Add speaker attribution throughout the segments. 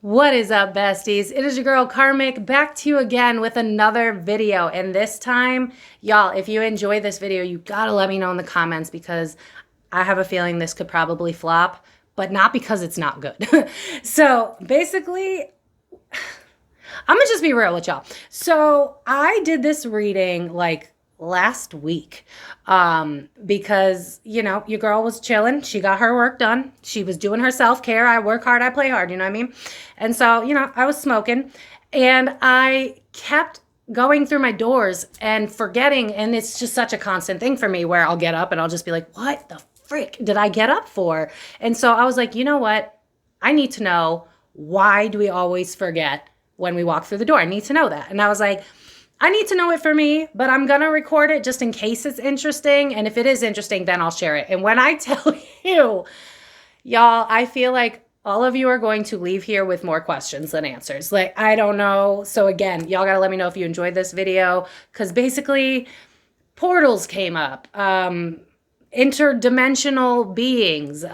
Speaker 1: What is up, besties? It is your girl Karmic, back to you again with another video. And this time, y'all, if you enjoy this video, you gotta let me know in the comments, because I have a feeling this could probably flop, but not because it's not good. So basically, I'm gonna just be real with y'all. So I did this reading like last week because, you know, your girl was chilling. She got her work done. She was doing her self-care. I work hard, I play hard, you know what I mean? And so, you know, I was smoking and I kept going through my doors and forgetting. And it's just such a constant thing for me where I'll get up and I'll just be like, what the frick did I get up for? And so I was like, you know what? I need to know, why do we always forget when we walk through the door? I need to know that. And I was like, I need to know it for me, but I'm going to record it just in case it's interesting. And if it is interesting, then I'll share it. And when I tell you, y'all, I feel like all of you are going to leave here with more questions than answers. Like, I don't know. So again, y'all got to let me know if you enjoyed this video, because basically portals came up, interdimensional beings,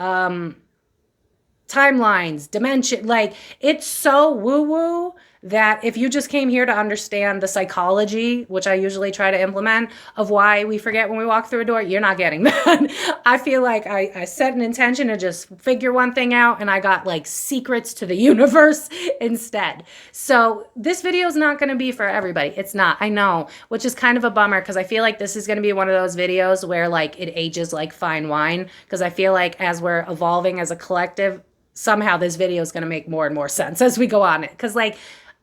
Speaker 1: timelines, dimension, like it's so woo-woo that if you just came here to understand the psychology, which I usually try to implement, of why we forget when we walk through a door, you're not getting that. I feel like I set an intention to just figure one thing out, and I got like secrets to the universe instead. So this video is not going to be for everybody. It's not, I know, which is kind of a bummer, because I feel like this is going to be one of those videos where like it ages like fine wine, because I feel like as we're evolving as a collective, somehow this video is going to make more and more sense as we go on it. Because like,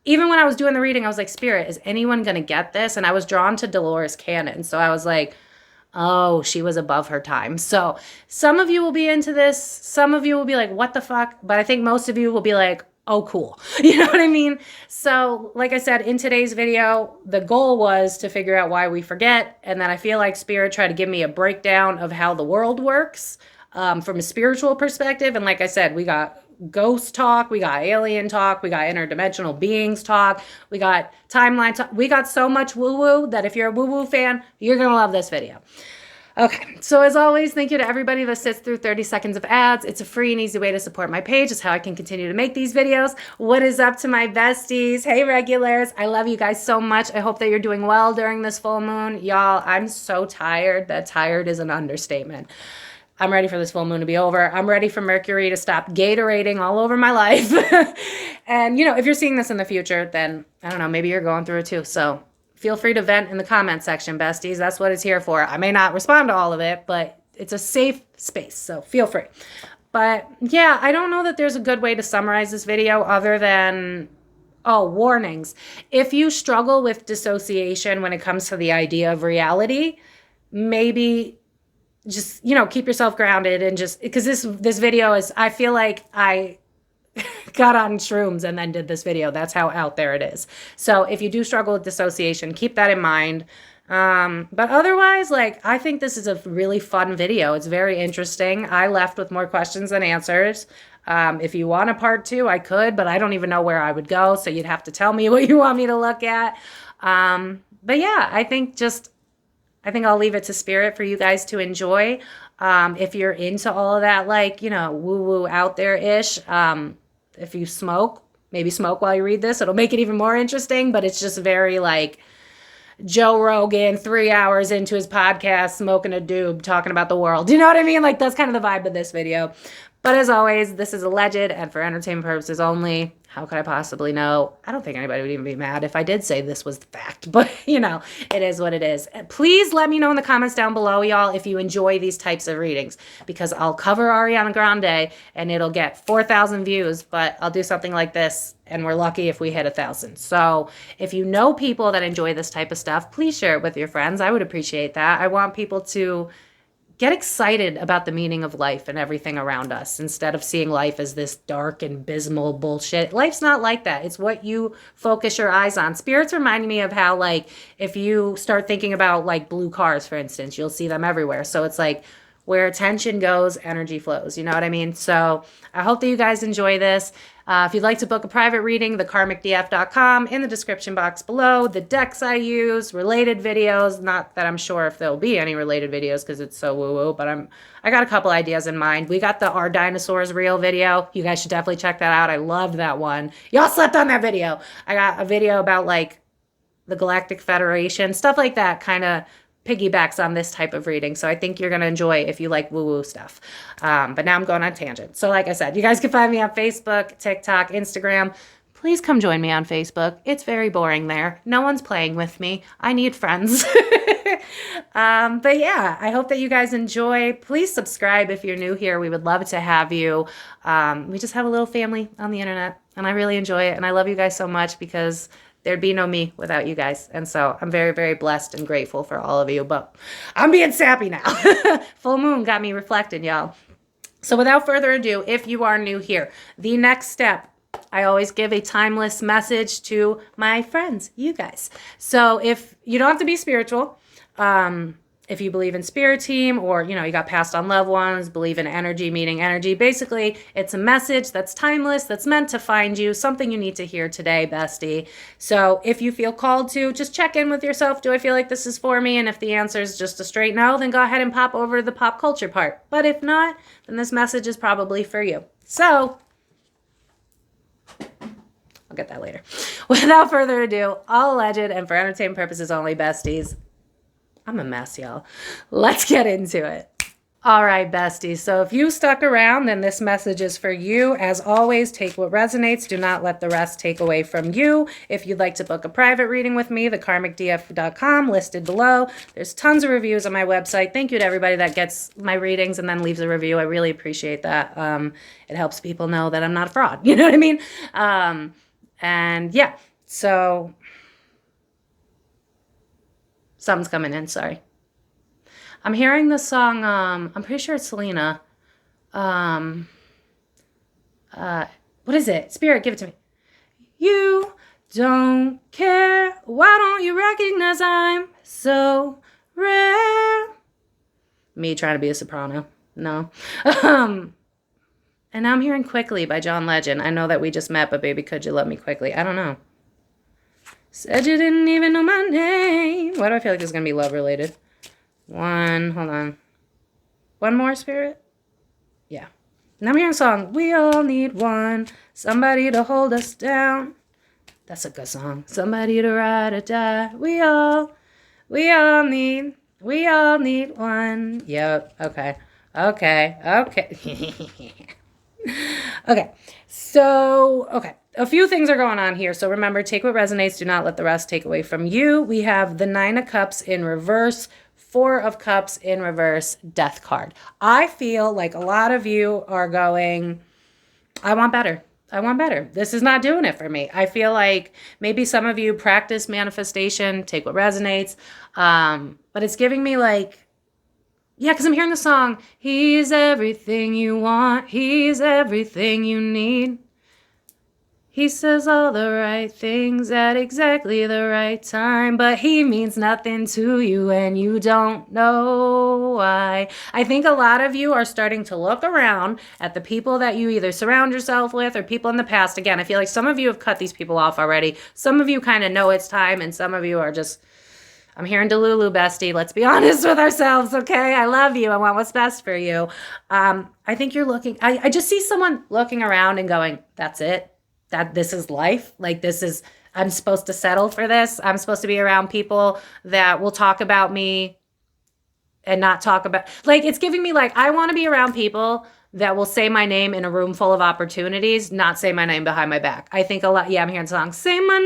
Speaker 1: even when I was doing the reading, I was like, Spirit, is anyone going to get this? And I was drawn to Dolores Cannon. So I was like, oh, she was above her time. So some of you will be into this. Some of you will be like, what the fuck? But I think most of you will be like, oh, cool. You know what I mean? So like I said, in today's video, the goal was to figure out why we forget. And then I feel like Spirit tried to give me a breakdown of how the world works from a spiritual perspective. And like I said, we got ghost talk, we got alien talk, we got interdimensional beings talk, we got timeline talk. We got so much woo-woo that if you're a woo-woo fan, you're gonna love this video. Okay, so as always, thank you to everybody that sits through 30 seconds of ads. It's a free and easy way to support my page. It's how I can continue to make these videos. What is up to my besties? Hey, regulars. I love you guys so much. I hope that you're doing well during this full moon. Y'all, I'm so tired that tired is an understatement. I'm ready for this full moon to be over. I'm ready for Mercury to stop Gatorading all over my life. And, you know, if you're seeing this in the future, then, I don't know, maybe you're going through it too. So feel free to vent in the comment section, besties. That's what it's here for. I may not respond to all of it, but it's a safe space, so feel free. But, yeah, I don't know that there's a good way to summarize this video other than, oh, warnings. If you struggle with dissociation when it comes to the idea of reality, maybe just, you know, keep yourself grounded, and just, because this video is, I feel like I got on shrooms and then did this video. That's how out there it is. So if you do struggle with dissociation, keep that in mind. But otherwise, like, I think this is a really fun video. It's very interesting. I left with more questions than answers. If you want a part 2, I could, but I don't even know where I would go. So you'd have to tell me what you want me to look at. But yeah, I think I'll leave it to Spirit for you guys to enjoy. If you're into all of that, like, you know, woo-woo out there-ish, if you smoke, maybe smoke while you read this. It'll make it even more interesting, but it's just very, like, Joe Rogan, 3 hours into his podcast, smoking a doob, talking about the world. You know what I mean? Like, that's kind of the vibe of this video. But as always, this is alleged and for entertainment purposes only. How could I possibly know? I don't think anybody would even be mad if I did say this was the fact. But, you know, it is what it is. Please let me know in the comments down below, y'all, if you enjoy these types of readings. Because I'll cover Ariana Grande and it'll get 4,000 views. But I'll do something like this and we're lucky if we hit 1,000. So if you know people that enjoy this type of stuff, please share it with your friends. I would appreciate that. I want people to get excited about the meaning of life and everything around us instead of seeing life as this dark and abysmal bullshit. Life's not like that. It's what you focus your eyes on. Spirit's reminding me of how, like, if you start thinking about, like, blue cars, for instance, you'll see them everywhere. So it's like, where attention goes, energy flows. You know what I mean? So I hope that you guys enjoy this. If you'd like to book a private reading, thekarmicdf.com, in the description box below, the decks I use, related videos. Not that I'm sure if there'll be any related videos because it's so woo-woo, but I got a couple ideas in mind. We got the Are Dinosaurs Real video. You guys should definitely check that out. I loved that one. Y'all slept on that video. I got a video about like the Galactic Federation, stuff like that, kind of piggybacks on this type of reading. So I think you're going to enjoy if you like woo-woo stuff. But now I'm going on tangent. So like I said, you guys can find me on Facebook, TikTok, Instagram. Please come join me on Facebook. It's very boring there. No one's playing with me. I need friends. But yeah, I hope that you guys enjoy. Please subscribe if you're new here. We would love to have you. We just have a little family on the internet, and I really enjoy it. And I love you guys so much because there'd be no me without you guys. And so I'm very, very blessed and grateful for all of you. But I'm being sappy now. Full moon got me reflecting, y'all. So without further ado, if you are new here, the next step, I always give a timeless message to my friends, you guys. So if you don't have to be spiritual, if you believe in spirit team or, you know, you got passed on loved ones, believe in energy, meeting energy, basically it's a message that's timeless, that's meant to find you, something you need to hear today, bestie. So if you feel called to, just check in with yourself. Do I feel like this is for me? And if the answer is just a straight no, then go ahead and pop over to the pop culture part. But if not, then this message is probably for you. So I'll get that later. Without further ado, all alleged and for entertainment purposes only, besties. I'm a mess, y'all. Let's get into it. All right, besties. So if you stuck around, then this message is for you. As always, take what resonates. Do not let the rest take away from you. If you'd like to book a private reading with me, thekarmicdf.com, listed below. There's tons of reviews on my website. Thank you to everybody that gets my readings and then leaves a review. I really appreciate that. It helps people know that I'm not a fraud. You know what I mean? And yeah, so something's coming in, sorry. I'm hearing the song, I'm pretty sure it's Selena. What is it? Spirit, give it to me. You don't care, why don't you recognize I'm so rare? Me trying to be a soprano, no. And now I'm hearing Quickly by John Legend. I know that we just met, but baby, could you love me quickly? I don't know. Said you didn't even know my name. Why do I feel like this is going to be love related? Hold on. One more, Spirit? Yeah. And I'm hearing a song, We All Need One, somebody to hold us down. That's a good song. Somebody to ride or die. We all need one. Yep. Okay. Okay. So, a few things are going on here. So remember, take what resonates. Do not let the rest take away from you. We have the 9 of Cups in reverse, 4 of Cups in reverse, Death card. I feel like a lot of you are going, I want better. This is not doing it for me. I feel like maybe some of you practice manifestation, take what resonates. But it's giving me like, yeah, because I'm hearing the song, He's everything you want, He's everything you need. He says all the right things at exactly the right time, but he means nothing to you and you don't know why. I think a lot of you are starting to look around at the people that you either surround yourself with or people in the past. Again, I feel like some of you have cut these people off already. Some of you kind of know it's time, and some of you are just, I'm hearing Delulu, bestie. Let's be honest with ourselves, okay? I love you. I want what's best for you. I think you're looking, I just see someone looking around and going, that's it. That this is life. Like this is, I'm supposed to settle for this. I'm supposed to be around people that will talk about me and not talk about, like, it's giving me like, I want to be around people that will say my name in a room full of opportunities, not say my name behind my back. I think a lot, yeah, I'm hearing songs, say my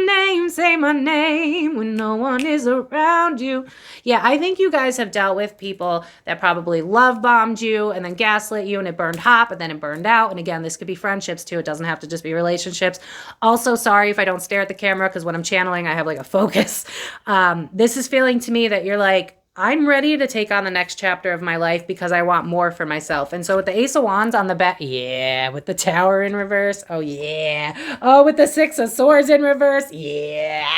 Speaker 1: name when no one is around you. Yeah, I think you guys have dealt with people that probably love bombed you and then gaslit you and it burned hot, but then it burned out. And again, this could be friendships too. It doesn't have to just be relationships. Also, sorry if I don't stare at the camera because when I'm channeling, I have like a focus. This is feeling to me that you're like, I'm ready to take on the next chapter of my life because I want more for myself. And so with the Ace of Wands on the back, yeah, with the Tower in reverse, oh yeah. Oh, with the 6 of Swords in reverse, yeah.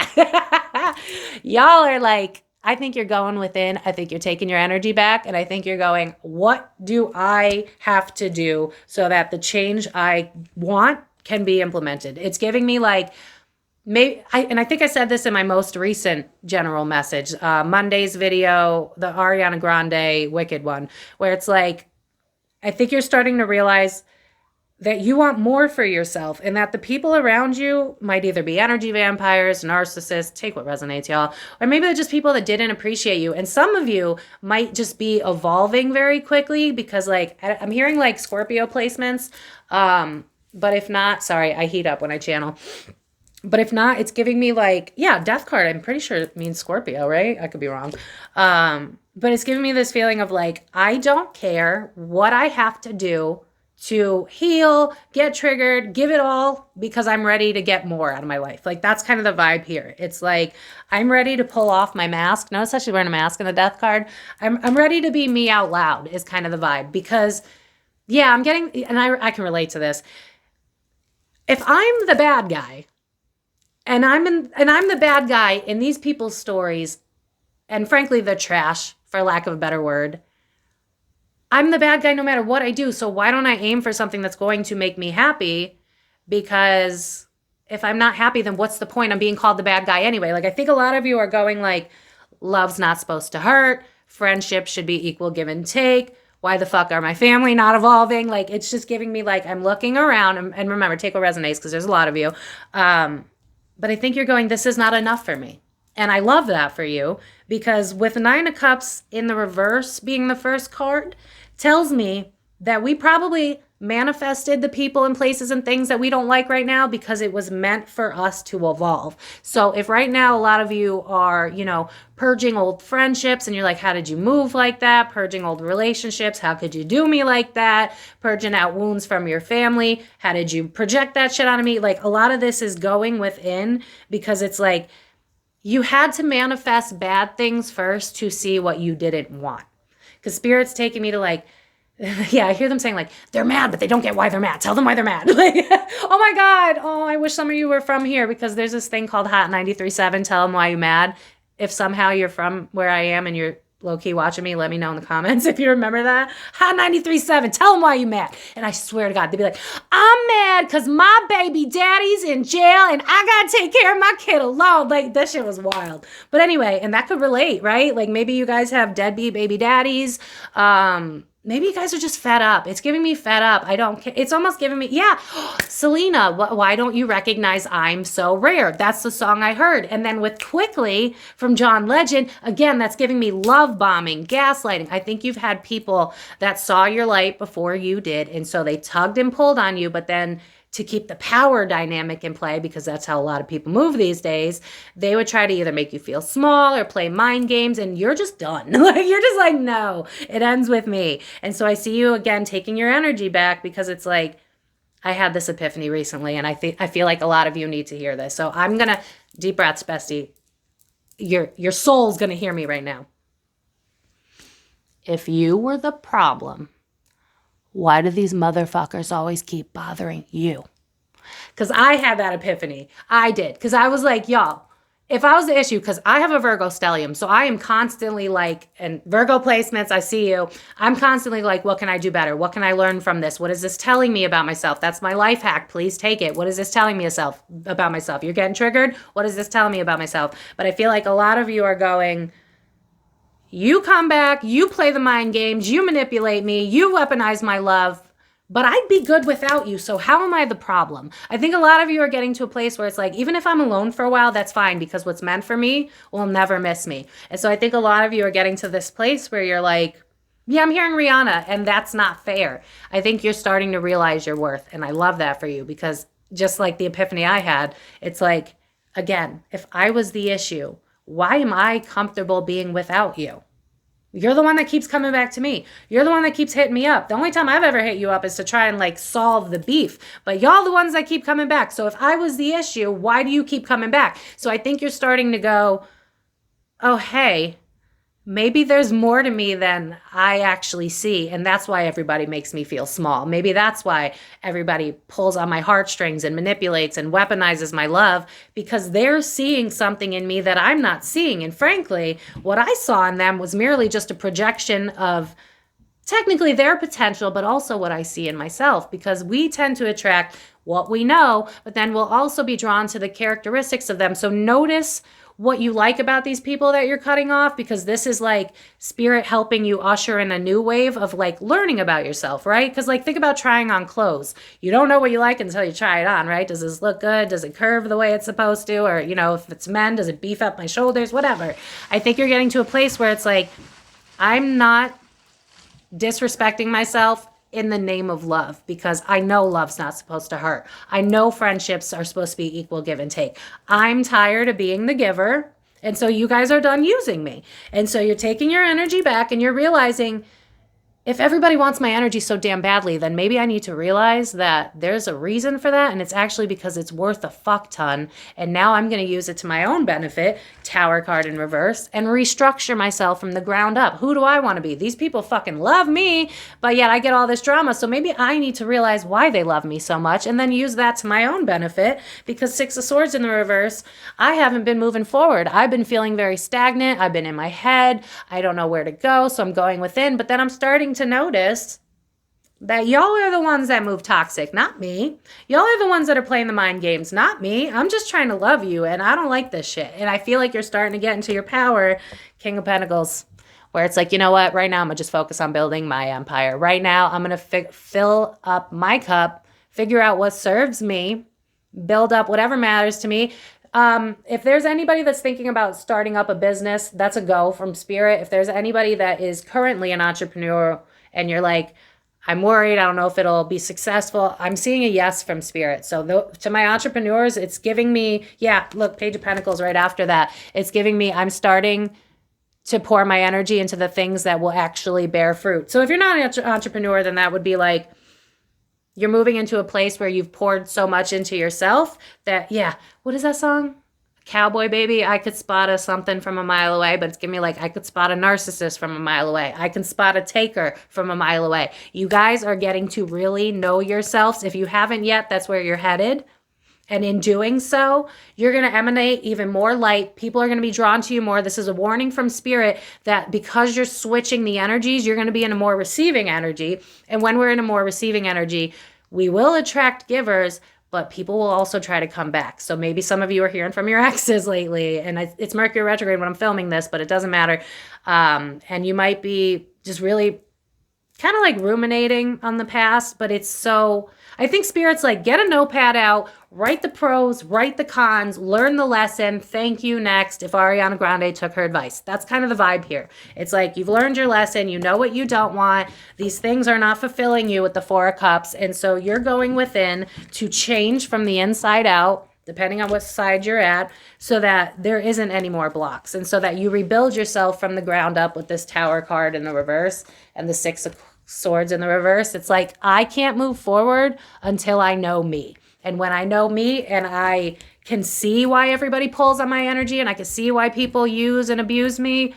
Speaker 1: Y'all are like, I think you're going within. I think you're taking your energy back. And I think you're going, what do I have to do so that the change I want can be implemented? It's giving me like, I think I said this in my most recent general message, Monday's video, the Ariana Grande Wicked one, where it's like, I think you're starting to realize that you want more for yourself and that the people around you might either be energy vampires, narcissists, take what resonates, y'all, or maybe they're just people that didn't appreciate you. And some of you might just be evolving very quickly because like, I'm hearing like Scorpio placements. But if not, sorry, I heat up when I channel. But if not, it's giving me like, yeah, death card. I'm pretty sure it means Scorpio, right? I could be wrong. But it's giving me this feeling of like, I don't care what I have to do to heal, get triggered, give it all because I'm ready to get more out of my life. Like that's kind of the vibe here. It's like, I'm ready to pull off my mask. Notice she's wearing a mask in the death card. I'm ready to be me out loud is kind of the vibe because yeah, I'm getting, and I can relate to this. If I'm the bad guy and I'm the bad guy in these people's stories, and frankly, the trash for lack of a better word, I'm the bad guy no matter what I do. So why don't I aim for something that's going to make me happy? Because if I'm not happy, then what's the point? I'm being called the bad guy anyway. Like I think a lot of you are going like, love's not supposed to hurt. Friendship should be equal give and take. Why the fuck are my family not evolving? Like it's just giving me like, I'm looking around and remember, take what resonates because there's a lot of you. But I think you're going, this is not enough for me. And I love that for you because with 9 of Cups in the reverse being the first card, tells me that we probably manifested the people and places and things that we don't like right now because it was meant for us to evolve. So if right now a lot of you are, you know, purging old friendships and you're like, how did you move like that? Purging old relationships. How could you do me like that? Purging out wounds from your family. How did you project that shit onto me? Like a lot of this is going within because it's like you had to manifest bad things first to see what you didn't want. Because Spirit's taking me to like, yeah, I hear them saying like, they're mad, but they don't get why they're mad. Tell them why they're mad. Like, oh my God. Oh, I wish some of you were from here because there's this thing called Hot 93.7. Tell them why you're mad. If somehow you're from where I am and you're low-key watching me, let me know in the comments if you remember that. Hot 93.7. Tell them why you're mad. And I swear to God, they'd be like, I'm mad because my baby daddy's in jail and I got to take care of my kid alone. Like, that shit was wild. But anyway, and that could relate, right? Like, maybe you guys have deadbeat baby daddies. Maybe you guys are just fed up. It's giving me fed up. I don't care. It's almost giving me, yeah. Selena, why don't you recognize I'm So Rare? That's the song I heard. And then with Quickly from John Legend, again, that's giving me love bombing, gaslighting. I think you've had people that saw your light before you did. And so they tugged and pulled on you, but then to keep the power dynamic in play, because that's how a lot of people move these days, they would try to either make you feel small or play mind games, and you're just done. Like, you're just like, no, it ends with me. And so I see you again taking your energy back because it's like, I had this epiphany recently, and I feel like a lot of you need to hear this. So I'm going to, deep breaths, bestie. Your soul's going to hear me right now. If you were the problem, why do these motherfuckers always keep bothering you? Because I had that epiphany. I did. Because I was like, y'all, if I was the issue, because I have a Virgo stellium, so I am constantly like, and Virgo placements, I see you. I'm constantly like, what can I do better? What can I learn from this? What is this telling me about myself? That's my life hack. Please take it. What is this telling me about myself? You're getting triggered? What is this telling me about myself? But I feel like a lot of you are going, you come back, you play the mind games, you manipulate me, you weaponize my love, but I'd be good without you, so how am I the problem? I think a lot of you are getting to a place where it's like, even if I'm alone for a while, that's fine, because what's meant for me will never miss me. And so I think a lot of you are getting to this place where you're like, yeah, I'm hearing Rihanna, and that's not fair. I think you're starting to realize your worth, and I love that for you, because just like the epiphany I had, it's like, again, if I was the issue, why am I comfortable being without you? You're the one that keeps coming back to me. You're the one that keeps hitting me up. The only time I've ever hit you up is to try and like solve the beef. But y'all the ones that keep coming back. So if I was the issue, why do you keep coming back? So I think you're starting to go, oh, hey, maybe there's more to me than I actually see. And that's why everybody makes me feel small. Maybe that's why everybody pulls on my heartstrings and manipulates and weaponizes my love, because they're seeing something in me that I'm not seeing. And frankly, what I saw in them was merely just a projection of technically their potential, but also what I see in myself, because we tend to attract what we know, but then we'll also be drawn to the characteristics of them. So notice what you like about these people that you're cutting off, because this is like spirit helping you usher in a new wave of like learning about yourself, right? Because like think about trying on clothes. You don't know what you like until you try it on, right? Does this look good? Does it curve the way it's supposed to? Or, you know, if it's men, does it beef up my shoulders? Whatever. I think you're getting to a place where it's like, I'm not disrespecting myself in the name of love, because I know love's not supposed to hurt. I know friendships are supposed to be equal give and take. I'm tired of being the giver. And so you guys are done using me. And so you're taking your energy back and you're realizing, if everybody wants my energy so damn badly, then maybe I need to realize that there's a reason for that. And it's actually because it's worth a fuck ton. And now I'm going to use it to my own benefit, Tower card in reverse, and restructure myself from the ground up. Who do I want to be? These people fucking love me, but yet I get all this drama. So maybe I need to realize why they love me so much and then use that to my own benefit, because Six of Swords in the reverse, I haven't been moving forward. I've been feeling very stagnant. I've been in my head. I don't know where to go. So I'm going within, but then I'm starting to notice that y'all are the ones that move toxic, not me. Y'all are the ones that are playing the mind games, not me. I'm just trying to love you, and I don't like this shit. And I feel like you're starting to get into your power, King of Pentacles, where it's like, you know what? Right now, I'm going to just focus on building my empire. Right now, I'm going to fill up my cup, figure out what serves me, build up whatever matters to me. If there's anybody that's thinking about starting up a business, that's a go from Spirit. If there's anybody that is currently an entrepreneur and you're like, I'm worried, I don't know if it'll be successful, I'm seeing a yes from Spirit. So to my entrepreneurs, it's giving me, yeah, look, Page of Pentacles right after that. It's giving me, I'm starting to pour my energy into the things that will actually bear fruit. So if you're not an entrepreneur, then that would be like, you're moving into a place where you've poured so much into yourself that, yeah, what is that song? Cowboy Baby, I could spot a something from a mile away, but it's giving me like, I could spot a narcissist from a mile away. I can spot a taker from a mile away. You guys are getting to really know yourselves. If you haven't yet, that's where you're headed. And in doing so, you're going to emanate even more light. People are going to be drawn to you more. This is a warning from Spirit that because you're switching the energies, you're going to be in a more receiving energy. And when we're in a more receiving energy, we will attract givers, but people will also try to come back. So maybe some of you are hearing from your exes lately, and it's Mercury retrograde when I'm filming this, but it doesn't matter. And you might be just really kind of like ruminating on the past, but it's so, I think Spirit's like, get a notepad out, write the pros, write the cons, learn the lesson, thank you, next, if Ariana Grande took her advice. That's kind of the vibe here. It's like, you've learned your lesson, you know what you don't want, these things are not fulfilling you with the Four of Cups, and so you're going within to change from the inside out, depending on what side you're at, so that there isn't any more blocks, and so that you rebuild yourself from the ground up with this Tower card in the reverse and the Six of Swords in the reverse. It's like, I can't move forward until I know me. And when I know me and I can see why everybody pulls on my energy and I can see why people use and abuse me,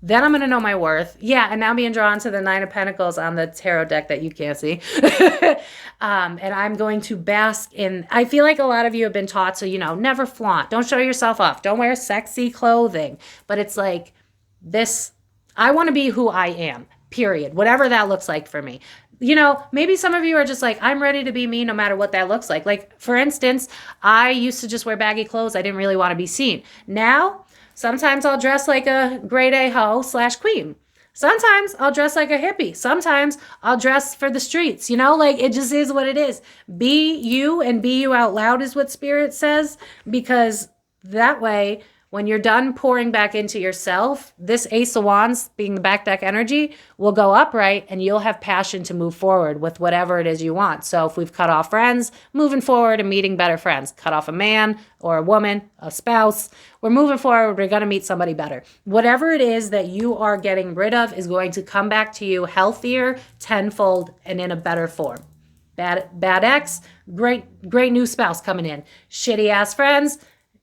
Speaker 1: then I'm going to know my worth. Yeah, and now I'm being drawn to the Nine of Pentacles on the tarot deck that you can't see. And I'm going to bask in, I feel like a lot of you have been taught to, never flaunt. Don't show yourself off. Don't wear sexy clothing. But it's like this, I want to be who I am, period. Whatever that looks like for me. Maybe some of you are just like, I'm ready to be me no matter what that looks like. Like, for instance, I used to just wear baggy clothes. I didn't really want to be seen. Now, sometimes I'll dress like a grade A hoe / queen. Sometimes I'll dress like a hippie. Sometimes I'll dress for the streets. It just is what it is. Be you and be you out loud is what Spirit says, because that way, when you're done pouring back into yourself, this Ace of Wands, being the back deck energy, will go upright and you'll have passion to move forward with whatever it is you want. So if we've cut off friends, moving forward and meeting better friends. Cut off a man or a woman, a spouse, we're moving forward, we're going to meet somebody better. Whatever it is that you are getting rid of is going to come back to you healthier, tenfold, and in a better form. Bad ex, great new spouse coming in. Shitty ass friends,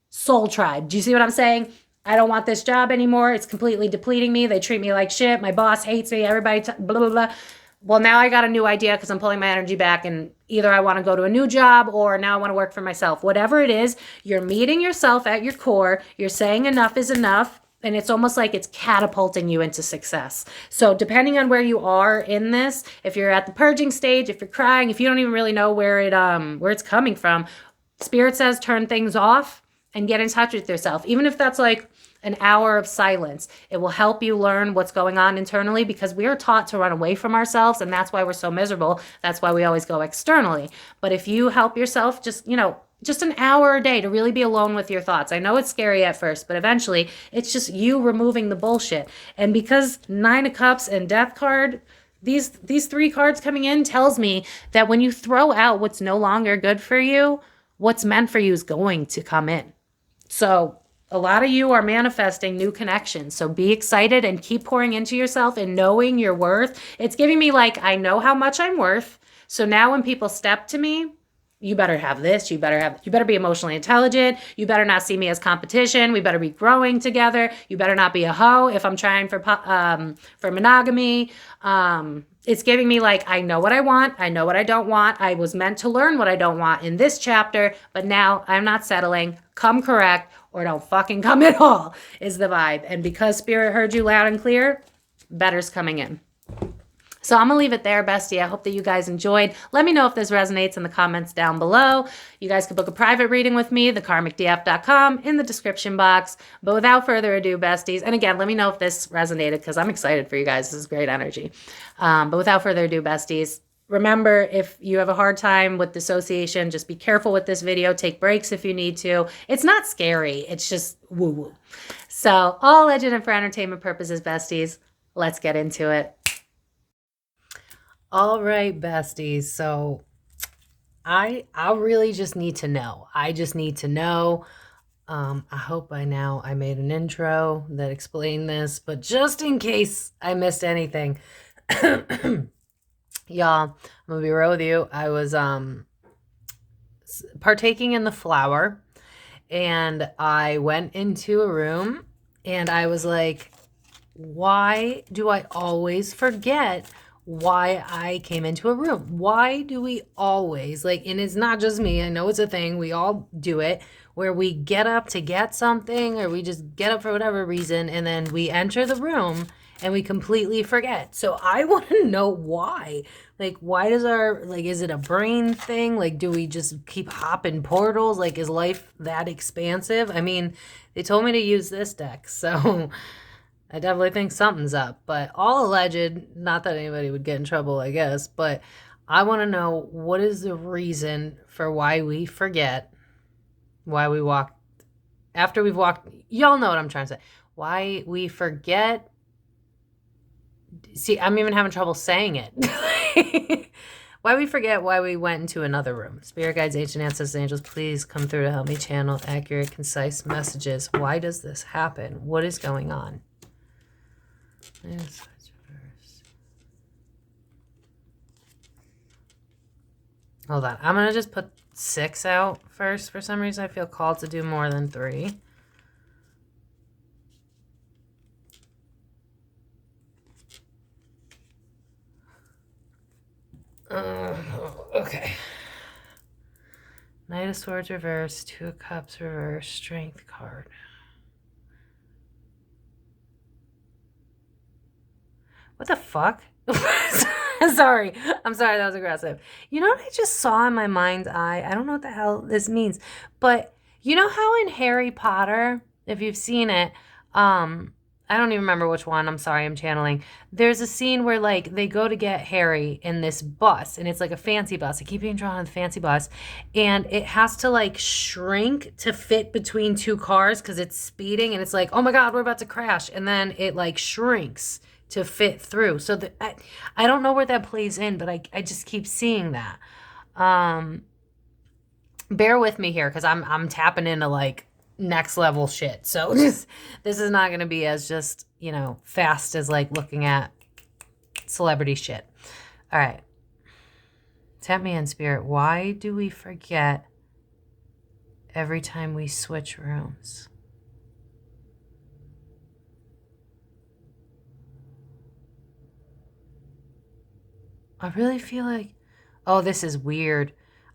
Speaker 1: soul tribe. Do you see what I'm saying? I don't want this job anymore. It's completely depleting me. They treat me like shit. My boss hates me. Everybody, blah, blah, blah. Well, now I got a new idea because I'm pulling my energy back, and either I want to go to a new job or now I want to work for myself. Whatever it is, you're meeting yourself at your core. You're saying enough is enough. And it's almost like it's catapulting you into success. So depending on where you are in this, if you're at the purging stage, if you're crying, if you don't even really know where it's coming from, Spirit says turn things off and get in touch with yourself. Even if that's like an hour of silence, it will help you learn what's going on internally, because we are taught to run away from ourselves, and that's why we're so miserable. That's why we always go externally. But if you help yourself, just an hour a day to really be alone with your thoughts. I know it's scary at first, but eventually it's just you removing the bullshit. And because 9 of Cups and Death card, these 3 cards coming in tells me that when you throw out what's no longer good for you, what's meant for you is going to come in. So a lot of you are manifesting new connections. So be excited and keep pouring into yourself and knowing your worth. It's giving me like, I know how much I'm worth. So now when people step to me, you better have this, you better be emotionally intelligent, you better not see me as competition, we better be growing together, you better not be a hoe if I'm trying for monogamy. It's giving me like, I know what I want, I know what I don't want, I was meant to learn what I don't want in this chapter, but now I'm not settling. Come correct or don't fucking come at all is the vibe. And because Spirit heard you loud and clear, better's coming in. So I'm going to leave it there, bestie. I hope that you guys enjoyed. Let me know if this resonates in the comments down below. You guys can book a private reading with me, thekarmicdf.com, in the description box. But without further ado, besties, and again, let me know if this resonated, because I'm excited for you guys. This is great energy. But without further ado, besties, remember, if you have a hard time with dissociation, just be careful with this video. Take breaks if you need to. It's not scary. It's just woo-woo. So all legend and for entertainment purposes, besties, let's get into it. All right, besties. So I really just need to know. I just need to know. I hope by now I made an intro that explained this, but just in case I missed anything, y'all, I'm gonna be real with you. I was partaking in the flower, and I went into a room, and I was like, why do I always forget why I came into a room? Why do we always, like, and it's not just me, I know it's a thing, we all do it, where we get up to get something, or we just get up for whatever reason, and then we enter the room and we completely forget. So I want to know why. Like, why does is it a brain thing? Like, do we just keep hopping portals? Like, is life that expansive? I mean, they told me to use this deck, so I definitely think something's up, but all alleged. Not that anybody would get in trouble, I guess, but I want to know, what is the reason for why we forget, why we walk, after we've walked, y'all know what I'm trying to say, why we forget. See, I'm even having trouble saying it. Why we forget why we went into another room. Spirit guides, ancient ancestors, angels, please come through to help me channel accurate, concise messages. Why does this happen? What is going on? Hold on. I'm going to just put 6 out first. For some reason, I feel called to do more than 3. Okay. Knight of Swords reverse, 2 of Cups reverse, Strength card. What the fuck? Sorry. I'm sorry, that was aggressive. You know what I just saw in my mind's eye? I don't know what the hell this means, but you know how in Harry Potter, if you've seen it, I don't even remember which one. I'm sorry, I'm channeling. There's a scene where, like, they go to get Harry in this bus, and it's like a fancy bus. I keep being drawn to the fancy bus, and it has to, like, shrink to fit between 2 cars because it's speeding, and it's like, oh my God, we're about to crash. And then it, like, shrinks to fit through. So I don't know where that plays in, but I just keep seeing that. Bear with me here because I'm tapping into, like, next level shit. So this is not going to be as just, you know, fast as, like, looking at celebrity shit. All right. Tap me in, Spirit. Why do we forget every time we switch rooms? I really feel like, oh, this is weird.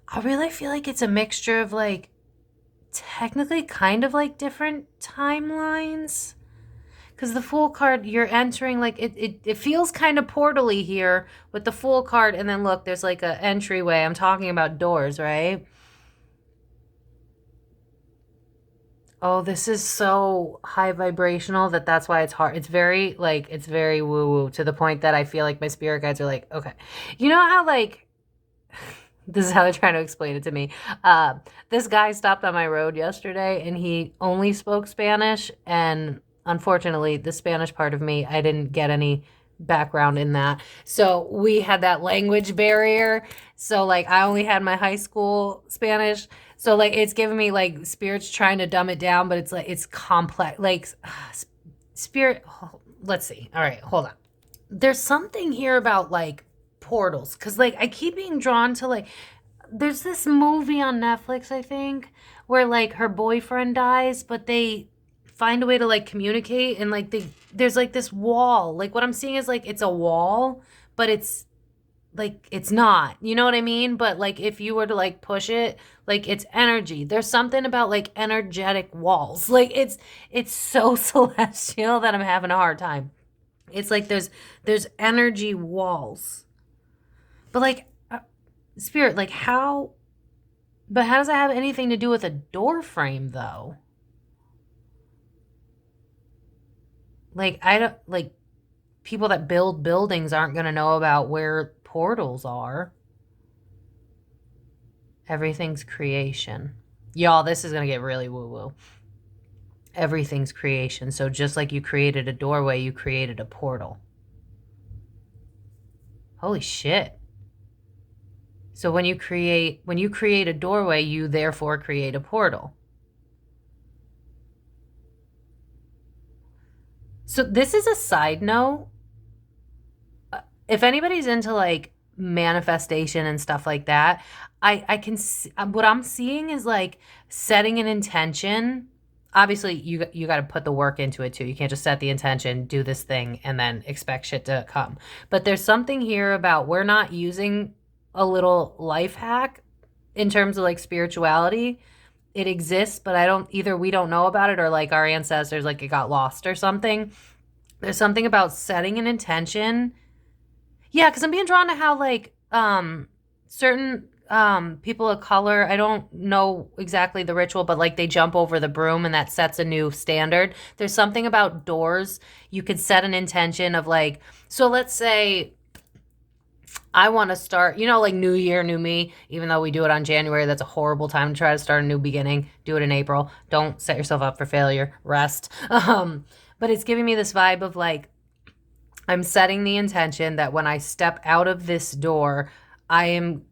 Speaker 1: I really feel like it's a mixture of like, technically kind of like different timelines. Because the Fool card, you're entering like, it feels kind of portally here with the Fool card. And then look, there's like an entryway. I'm talking about doors, right? Oh, this is so high vibrational that's why it's hard. It's very like it's very woo woo to the point that I feel like my spirit guides are like, okay, you know how like this is how they're trying to explain it to me. This guy stopped on my road yesterday and he only spoke Spanish, and unfortunately, the Spanish part of me, I didn't get any background in that. So we had that language barrier. So like I only had my high school Spanish. So like it's giving me like spirits trying to dumb it down, but it's like it's complex. Like spirit. Let's see. All right, hold on. There's something here about like portals, because like I keep being drawn to like there's this movie on Netflix, I think, where like her boyfriend dies, but they find a way to like communicate, and like there's like this wall. Like what I'm seeing is like it's a wall, but it's like it's not. You know what I mean? But like if you were to like push it, like it's energy. There's something about like energetic walls. Like it's so celestial that I'm having a hard time. It's like there's energy walls. But like spirit, like how but how does that have anything to do with a door frame though? Like I don't like people that build buildings aren't going to know about where portals are. Everything's creation. Y'all, this is going to get really woo-woo. Everything's creation. So just like you created a doorway, you created a portal. Holy shit. So when you create a doorway, you therefore create a portal. So this is a side note. If anybody's into like manifestation and stuff like that, I can what I'm seeing is like setting an intention. Obviously, you got to put the work into it too. You can't just set the intention, do this thing, and then expect shit to come. But there's something here about we're not using a little life hack in terms of like spirituality. It exists, but either we don't know about it, or like our ancestors, like it got lost or something. There's something about setting an intention. Yeah, because I'm being drawn to how like certain people of color, I don't know exactly the ritual, but like they jump over the broom and that sets a new standard. There's something about doors. You could set an intention of like, so let's say I want to start, like New Year, New Me, even though we do it on January, that's a horrible time to try to start a new beginning. Do it in April. Don't set yourself up for failure. Rest. But it's giving me this vibe of like, I'm setting the intention that when I step out of this door, I am,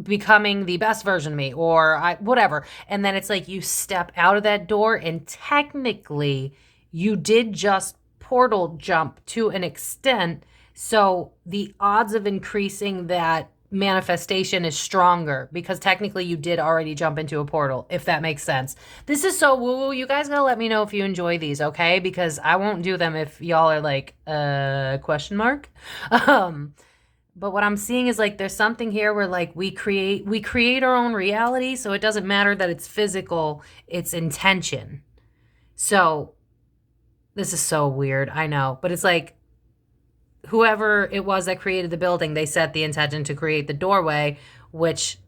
Speaker 1: becoming the best version of me, or whatever. And then it's like you step out of that door and technically you did just portal jump to an extent. So the odds of increasing that manifestation is stronger because technically you did already jump into a portal, if that makes sense. This is so woo-woo. You guys gotta let me know if you enjoy these, okay? Because I won't do them if y'all are like, question mark? But what I'm seeing is like there's something here where like we create our own reality, so it doesn't matter that it's physical, it's intention. So this is so weird, I know. But it's like whoever it was that created the building, they set the intention to create the doorway, which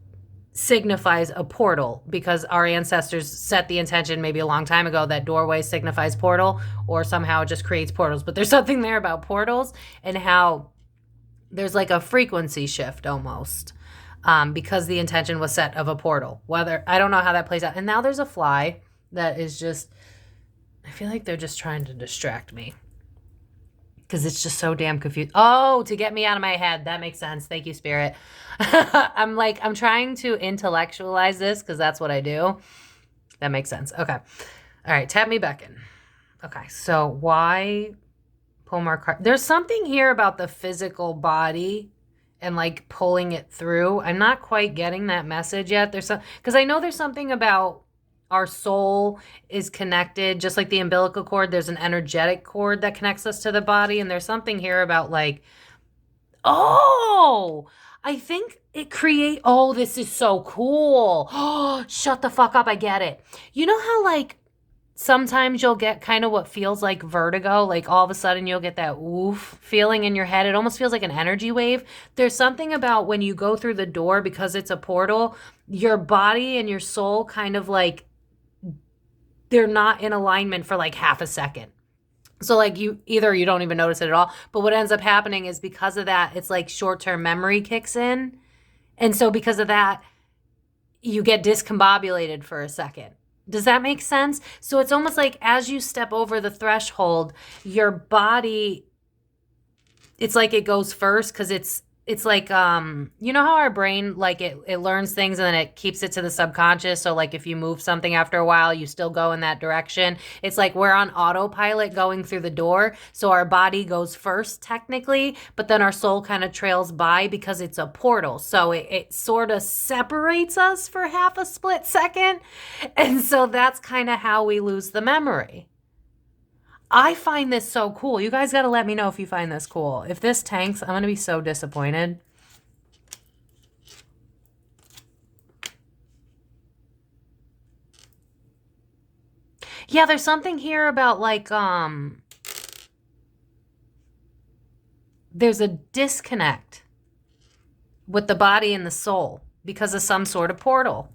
Speaker 1: signifies a portal, because our ancestors set the intention maybe a long time ago that doorway signifies portal, or somehow it just creates portals. But there's something there about portals and how there's like a frequency shift almost, because the intention was set of a portal. Whether, I don't know how that plays out. And now there's a fly that is just, I feel like they're just trying to distract me because it's just so damn confused. Oh, to get me out of my head. That makes sense. Thank you, Spirit. I'm trying to intellectualize this because that's what I do. That makes sense. Okay. All right. Tap me back in. Okay. So why pull more cards? There's something here about the physical body and like pulling it through. I'm not quite getting that message yet. Because I know there's something about our soul is connected, just like the umbilical cord. There's an energetic cord that connects us to the body. And there's something here about like Oh, I think it oh, this is so cool. Oh, shut the fuck up. I get it. You know how like sometimes you'll get kind of what feels like vertigo, like all of a sudden you'll get that oof feeling in your head. It almost feels like an energy wave. There's something about when you go through the door, because it's a portal, your body and your soul kind of like, they're not in alignment for like half a second. So like you don't even notice it at all. But what ends up happening is because of that, it's like short-term memory kicks in. And so because of that, you get discombobulated for a second. Does that make sense? So it's almost like as you step over the threshold, your body, it's like it goes first because it's like, you know how our brain, like it learns things and then it keeps it to the subconscious. So like if you move something after a while, you still go in that direction. It's like we're on autopilot going through the door. So our body goes first technically, but then our soul kind of trails by because it's a portal. So it sort of separates us for half a split second. And so that's kind of how we lose the memory. I find this so cool. You guys got to let me know if you find this cool. If this tanks, I'm going to be so disappointed. Yeah, there's something here about like, there's a disconnect with the body and the soul because of some sort of portal.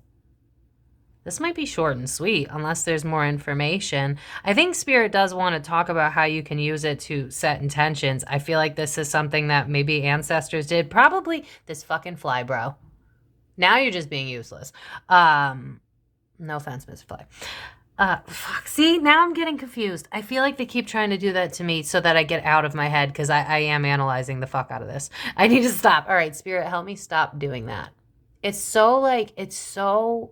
Speaker 1: This might be short and sweet unless there's more information. I think Spirit does want to talk about how you can use it to set intentions. I feel like this is something that maybe ancestors did. Probably this fucking fly, bro. Now you're just being useless. No offense, Mr. Fly. Fuck. See, now I'm getting confused. I feel like they keep trying to do that to me so that I get out of my head because I am analyzing the fuck out of this. I need to stop. All right, Spirit, help me stop doing that. It's so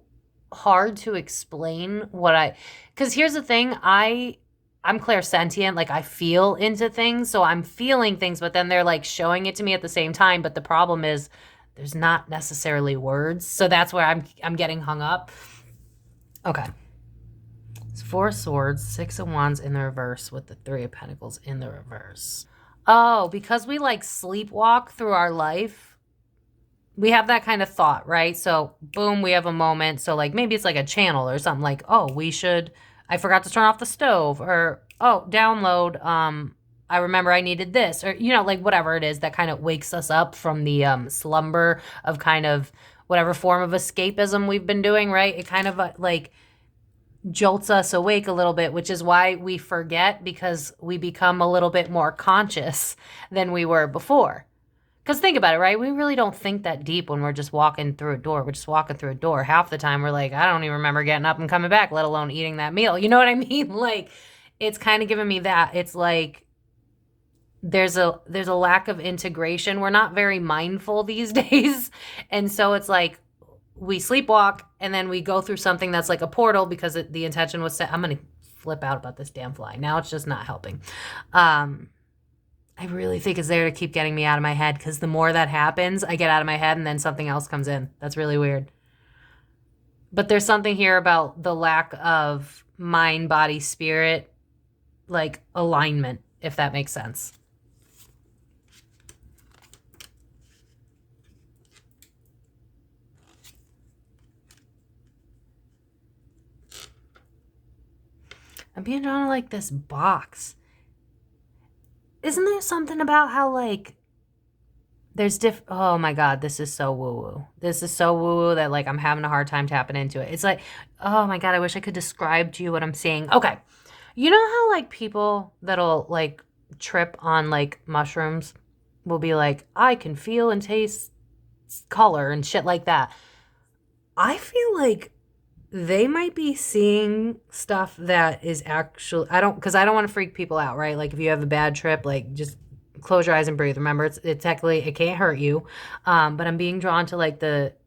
Speaker 1: hard to explain because here's the thing, I'm clairsentient, like I feel into things, so I'm feeling things, but then they're like showing it to me at the same time. But the problem is there's not necessarily words, so that's where I'm getting hung up. Okay, it's 4 swords, 6 of wands in the reverse with the 3 of pentacles in the reverse. Oh, because we like sleepwalk through our life. We have that kind of thought, right? So boom, we have a moment. So like maybe it's like a channel or something like, oh, I forgot to turn off the stove, or, oh, download. I remember I needed this, or, like whatever it is that kind of wakes us up from the slumber of kind of whatever form of escapism we've been doing, right? It kind of like jolts us awake a little bit, which is why we forget, because we become a little bit more conscious than we were before. Because think about it, right? We really don't think that deep when we're just walking through a door. We're just walking through a door. Half the time we're like, I don't even remember getting up and coming back, let alone eating that meal. You know what I mean? Like, it's kind of giving me that. It's like there's a lack of integration. We're not very mindful these days. And so it's like we sleepwalk and then we go through something that's like a portal because the intention was set. I'm going to flip out about this damn fly. Now it's just not helping. I really think it's there to keep getting me out of my head, because the more that happens, I get out of my head and then something else comes in. That's really weird. But there's something here about the lack of mind, body, spirit, like alignment, if that makes sense. I'm being drawn to like this box. Isn't there something about how, like, there's oh my God, this is so woo-woo. This is so woo-woo that, like, I'm having a hard time tapping into it. It's like, oh my God, I wish I could describe to you what I'm seeing. Okay. You know how, like, people that'll, like, trip on, like, mushrooms will be like, I can feel and taste color and shit like that. I feel like they might be seeing stuff that is actually, because I don't want to freak people out, right? Like if you have a bad trip, like just close your eyes and breathe. Remember, it technically, it can't hurt you. But I'm being drawn to like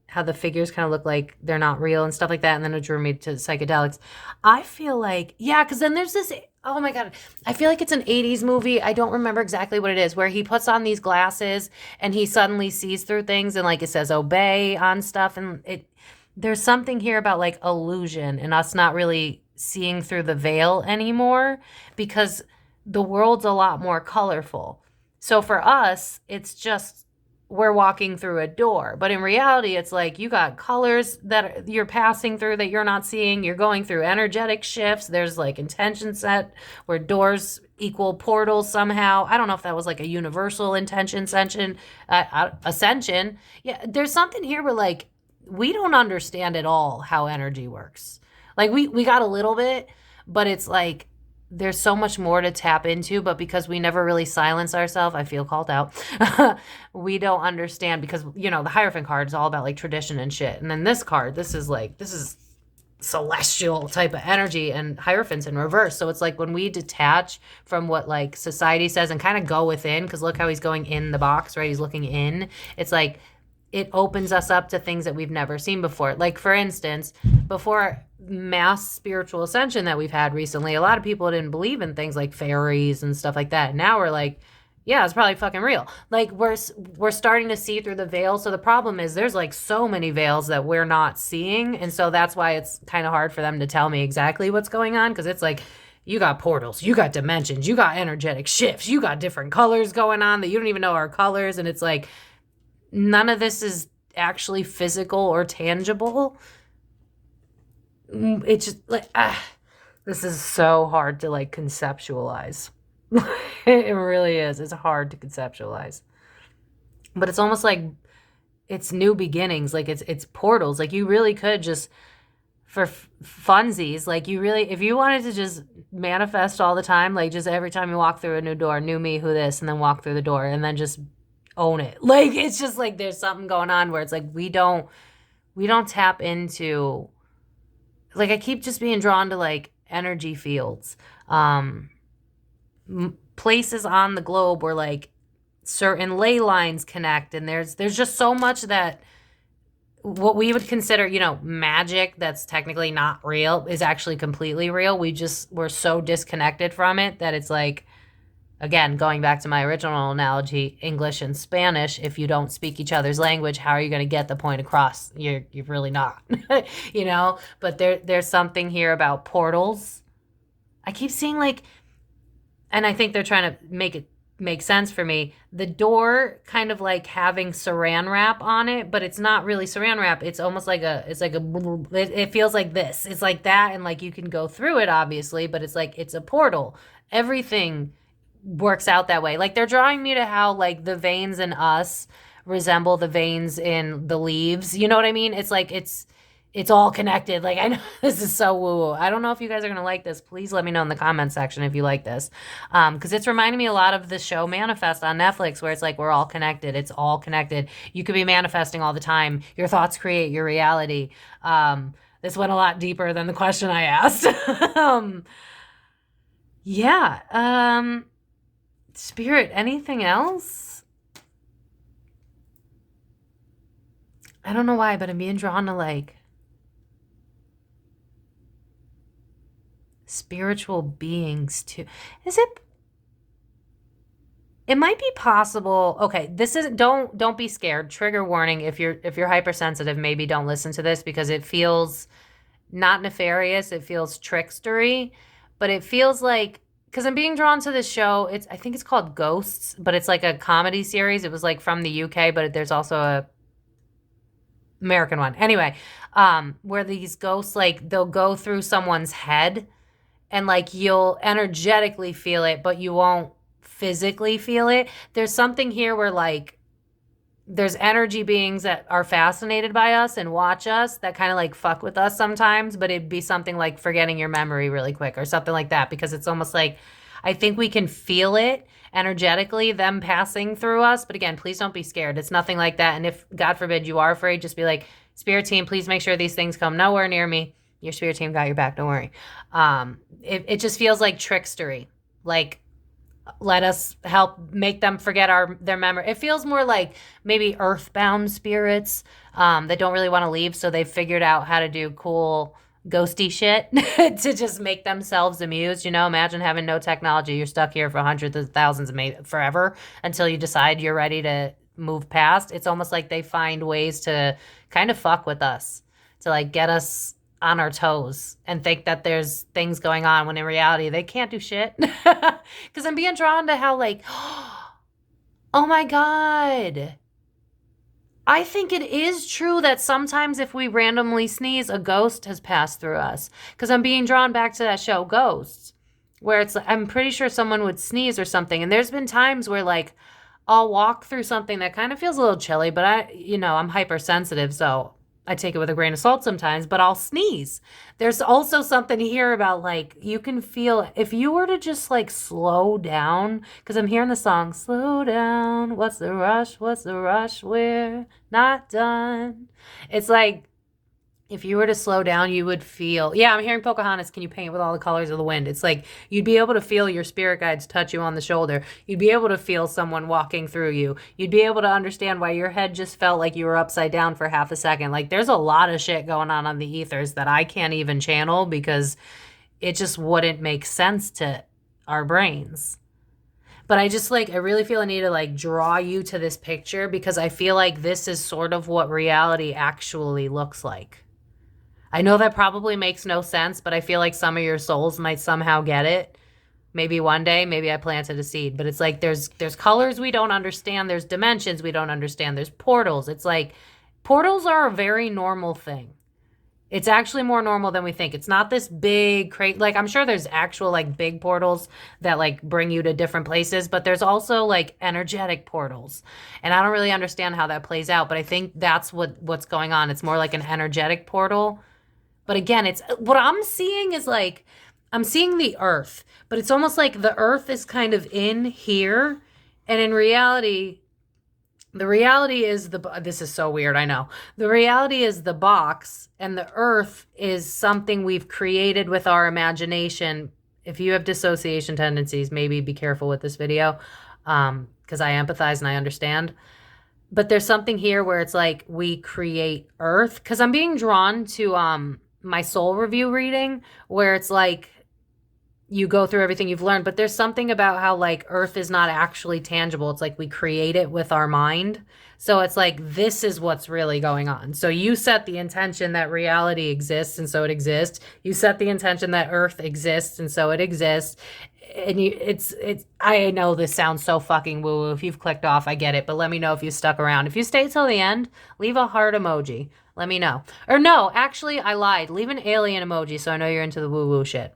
Speaker 1: how the figures kind of look like they're not real and stuff like that. And then it drew me to psychedelics. I feel like, yeah, because then there's this, oh my God, I feel like it's an 80s movie. I don't remember exactly what it is, where he puts on these glasses and he suddenly sees through things and like it says obey on stuff. And there's something here about like illusion and us not really seeing through the veil anymore, because the world's a lot more colorful. So for us, it's just
Speaker 2: we're walking through a door. But in reality, it's like you got colors that you're passing through that you're not seeing. You're going through energetic shifts. There's like intention set where doors equal portals somehow. I don't know if that was like a universal intention ascension. Yeah, there's something here where like we don't understand at all how energy works. Like we got a little bit, but it's like there's so much more to tap into, but because we never really silence ourselves, I feel called out. We don't understand because, you know, the Hierophant card is all about like tradition and shit. And then this card, this is celestial type of energy, and Hierophant's in reverse. So it's like when we detach from what like society says and kind of go within, because look how he's going in the box, right? He's looking in. It's like it opens us up to things that we've never seen before. Like, for instance, before mass spiritual ascension that we've had recently, a lot of people didn't believe in things like fairies and stuff like that. Now we're like, yeah, it's probably fucking real. Like we're starting to see through the veil. So the problem is there's like so many veils that we're not seeing, and so that's why it's kind of hard for them to tell me exactly what's going on, because it's like you got portals, you got dimensions, you got energetic shifts, you got different colors going on that you don't even know are colors, and it's like none of this is actually physical or tangible. It's just like this is so hard to like conceptualize. It really is. It's hard to conceptualize. But it's almost like it's new beginnings. Like it's portals. Like you really could just, for funsies, like you really, if you wanted to just manifest all the time, like just every time you walk through a new door, new me, who this, and then walk through the door and then just own it. Like it's just like there's something going on where it's like we don't tap into, like I keep just being drawn to like energy fields. Places on the globe where like certain ley lines connect, and there's just so much that what we would consider, you know, magic that's technically not real is actually completely real. We're so disconnected from it that it's like, again, going back to my original analogy, English and Spanish, if you don't speak each other's language, how are you going to get the point across? You're really not. You know, but there's something here about portals. I keep seeing like, and I think they're trying to make it make sense for me. The door kind of like having saran wrap on it, but it's not really saran wrap. It's almost like it feels like this. It's like that, and like you can go through it, obviously, but it's like it's a portal. Everything works out that way. Like they're drawing me to how like the veins in us resemble the veins in the leaves. You know what I mean? It's like it's all connected. Like I know this is so woo-woo. I don't know if you guys are going to like this. Please let me know in the comment section if you like this. Because it's reminding me a lot of the show Manifest on Netflix, where it's like we're all connected. It's all connected. You could be manifesting all the time. Your thoughts create your reality. This went a lot deeper than the question I asked. Yeah. Spirit, anything else? I don't know why, but I'm being drawn to like spiritual beings too. Is it might be possible. Okay, this is don't be scared. Trigger warning, if you're hypersensitive, maybe don't listen to this because it feels not nefarious, it feels trickstery, but it feels like, because I'm being drawn to this show. I think it's called Ghosts, but it's like a comedy series. It was like from the UK, but there's also a American one. Anyway, where these ghosts, like they'll go through someone's head and like you'll energetically feel it, but you won't physically feel it. There's something here where like there's energy beings that are fascinated by us and watch us that kind of like fuck with us sometimes, but it'd be something like forgetting your memory really quick or something like that, because it's almost like I think we can feel it energetically, them passing through us. But again, please don't be scared. It's nothing like that. And if God forbid you are afraid, just be like, spirit team, please make sure these things come nowhere near me. Your spirit team got your back. Don't worry. It just feels like trickstery. Like, let us help make them forget their memory. It feels more like maybe earthbound spirits that don't really want to leave, so they've figured out how to do cool ghosty shit to just make themselves amused. You know, imagine having no technology. You're stuck here for hundreds of thousands, maybe forever, until you decide you're ready to move past. It's almost like they find ways to kind of fuck with us, to like get us on our toes and think that there's things going on when in reality they can't do shit. Because I'm being drawn to how like, oh my God, I think it is true that sometimes if we randomly sneeze, a ghost has passed through us. Because I'm being drawn back to that show, Ghosts, where it's, I'm pretty sure someone would sneeze or something. And there's been times where like I'll walk through something that kind of feels a little chilly, but I'm hypersensitive, so I take it with a grain of salt sometimes, but I'll sneeze. There's also something here about like, you can feel, if you were to just like slow down, because I'm hearing the song, slow down, what's the rush, we're not done. It's like, if you were to slow down, you would feel, yeah, I'm hearing Pocahontas, can you paint with all the colors of the wind? It's like, you'd be able to feel your spirit guides touch you on the shoulder. You'd be able to feel someone walking through you. You'd be able to understand why your head just felt like you were upside down for half a second. Like, there's a lot of shit going on the ethers that I can't even channel because it just wouldn't make sense to our brains. But I just like, I really feel I need to like draw you to this picture because I feel like this is sort of what reality actually looks like. I know that probably makes no sense, but I feel like some of your souls might somehow get it. Maybe one day, maybe I planted a seed, but it's like there's colors we don't understand, there's dimensions we don't understand, there's portals. It's like portals are a very normal thing. It's actually more normal than we think. It's not this big like I'm sure there's actual like big portals that like bring you to different places, but there's also like energetic portals. And I don't really understand how that plays out, but I think that's what's going on. It's more like an energetic portal. But again, it's what I'm seeing is like, I'm seeing the earth, but it's almost like the earth is kind of in here. And in reality, the reality is this is so weird, I know. The reality is the box, and the earth is something we've created with our imagination. If you have dissociation tendencies, maybe be careful with this video, because I empathize and I understand. But there's something here where it's like we create earth, because I'm being drawn to my soul review reading where it's like you go through everything you've learned, but there's something about how like earth is not actually tangible. It's like we create it with our mind. So it's like, this is what's really going on. So you set the intention that reality exists, and so it exists. You set the intention that earth exists, and so it exists. And I know this sounds so fucking woo-woo. If you've clicked off, I get it, but let me know if you stuck around. If you stay till the end, leave a heart emoji. Let me know. Or no, actually, I lied. Leave an alien emoji so I know you're into the woo-woo shit.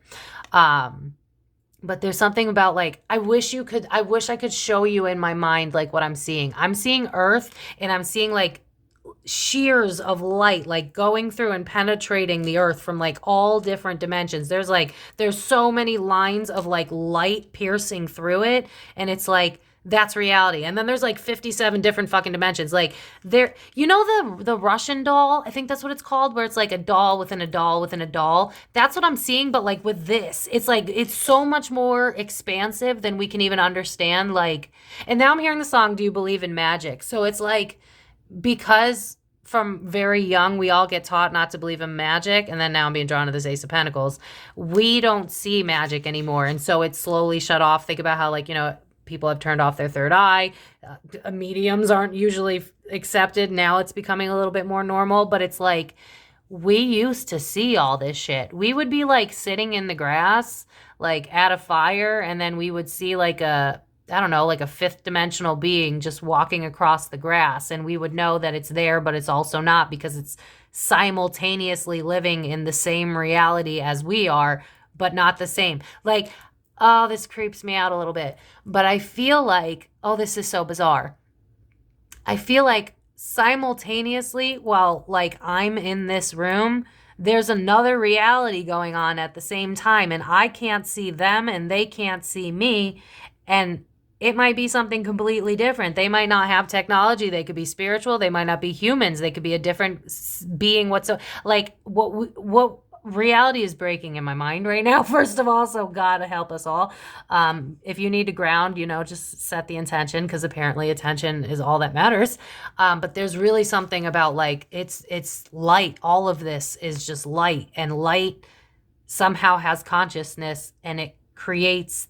Speaker 2: But there's something about like, I wish I could show you in my mind like what I'm seeing. I'm seeing earth, and I'm seeing like shears of light like going through and penetrating the earth from like all different dimensions. There's so many lines of like light piercing through it, and it's like, that's reality. And then there's like 57 different fucking dimensions. Like there, you know, the Russian doll, I think that's what it's called, where it's like a doll within a doll within a doll. That's what I'm seeing. But like with this, it's like, it's so much more expansive than we can even understand. Like, and now I'm hearing the song, Do You Believe in Magic? So it's like, because from very young, we all get taught not to believe in magic. And then now I'm being drawn to this Ace of Pentacles. We don't see magic anymore. And so it's slowly shut off. Think about how like, you know, people have turned off their third eye. Mediums aren't usually accepted. Now it's becoming a little bit more normal, but it's like, we used to see all this shit. We would be like sitting in the grass, like at a fire, and then we would see like a fifth dimensional being just walking across the grass, and we would know that it's there, but it's also not, because it's simultaneously living in the same reality as we are, but not the same. Like, oh, this creeps me out a little bit. But I feel like, oh, this is so bizarre. I feel like simultaneously, while like I'm in this room, there's another reality going on at the same time, and I can't see them and they can't see me. And it might be something completely different. They might not have technology. They could be spiritual. They might not be humans. They could be a different being. Like what reality is breaking in my mind right now, first of all, so God help us all. If you need to ground, you know, just set the intention, because apparently attention is all that matters. But there's really something about like, it's light. All of this is just light, and light somehow has consciousness, and it creates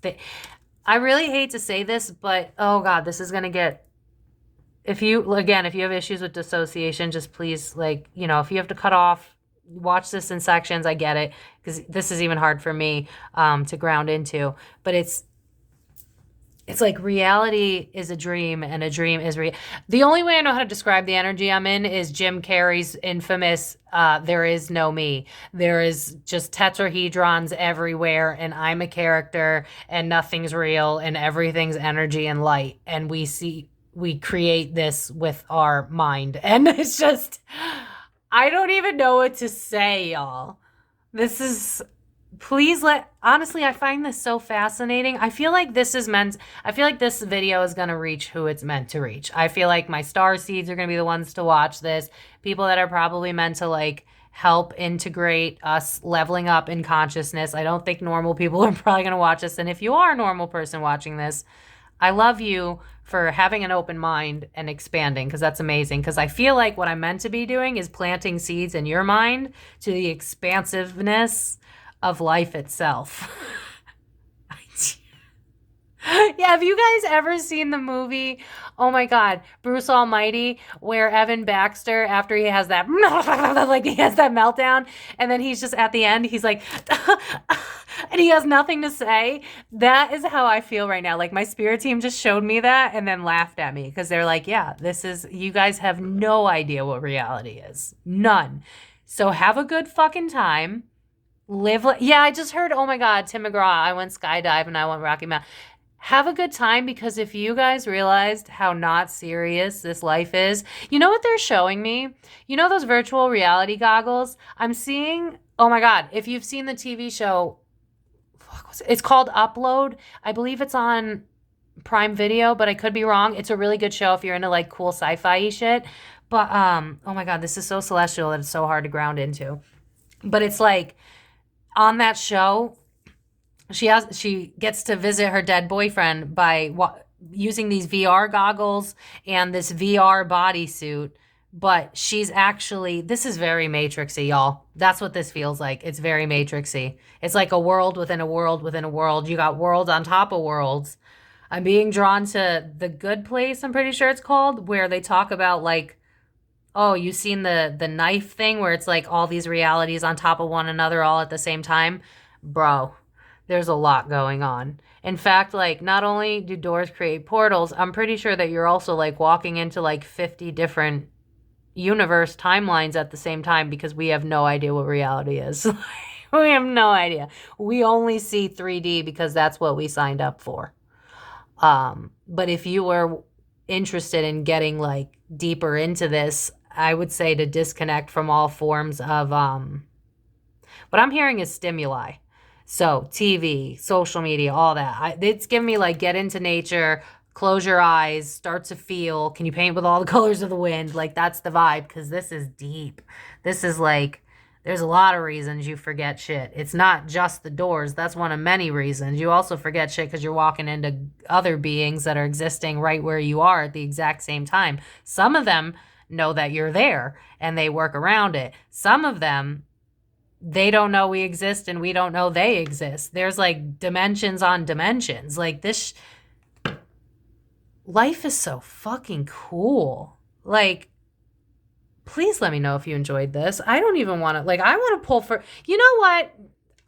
Speaker 2: I really hate to say this, but oh God, this is going to get, if you have issues with dissociation, just please, like, you know, if you have to cut off, watch this in sections. I get it, because this is even hard for me to ground into. But it's It's like reality is a dream and a dream is real. The only way I know how to describe the energy I'm in is Jim Carrey's infamous there is no me. There is just tetrahedrons everywhere and I'm a character and nothing's real and everything's energy and light. And we create this with our mind. And it's just, I don't even know what to say, y'all. This is... honestly, I find this so fascinating. I feel like this video is going to reach who it's meant to reach. I feel like my star seeds are going to be the ones to watch this. People that are probably meant to like help integrate us leveling up in consciousness. I don't think normal people are probably going to watch this. And if you are a normal person watching this, I love you for having an open mind and expanding, because that's amazing. Because I feel like what I'm meant to be doing is planting seeds in your mind to the expansiveness of life itself. Yeah, have you guys ever seen the movie, oh my God, Bruce Almighty, where Evan Baxter, after he has that, like he has that meltdown, and then he's just at the end, he's like, and he has nothing to say? That is how I feel right now. Like my spirit team just showed me that and then laughed at me because they're like, yeah, you guys have no idea what reality is. None. So have a good fucking time. Yeah, I just heard, oh my God, Tim McGraw, I went skydiving and I went Rocky Mountain. Have a good time, because if you guys realized how not serious this life is, you know what they're showing me? You know those virtual reality goggles? I'm seeing, oh my God, if you've seen the TV show, it's called Upload. I believe it's on Prime Video, but I could be wrong. It's a really good show if you're into like cool sci-fi shit. But, oh my God, this is so celestial that it's so hard to ground into. But it's like, on that show, she gets to visit her dead boyfriend by using these VR goggles and this VR bodysuit. But she's actually, this is very Matrixy, y'all. That's what this feels like. It's very Matrixy. It's like a world within a world within a world. You got worlds on top of worlds. I'm being drawn to The Good Place, I'm pretty sure it's called, where they talk about like, oh, you seen the knife thing where it's like all these realities on top of one another all at the same time? Bro, there's a lot going on. In fact, like not only do doors create portals, I'm pretty sure that you're also like walking into like 50 different universe timelines at the same time, because we have no idea what reality is. We have no idea. We only see 3D because that's what we signed up for. But if you were interested in getting like deeper into this, I would say to disconnect from all forms of what I'm hearing is stimuli. So TV, social media, all that. It's giving me like get into nature, close your eyes, start to feel. Can you paint with all the colors of the wind? Like that's the vibe, because this is deep. This is like, there's a lot of reasons you forget shit. It's not just the doors. That's one of many reasons. You also forget shit because you're walking into other beings that are existing right where you are at the exact same time. Some of them know that you're there and they work around it. Some of them, they don't know we exist and we don't know they exist. There's like dimensions on dimensions. Like this, life is so fucking cool. Like, please let me know if you enjoyed this. I don't even want to, like, I want to pull for, you know what?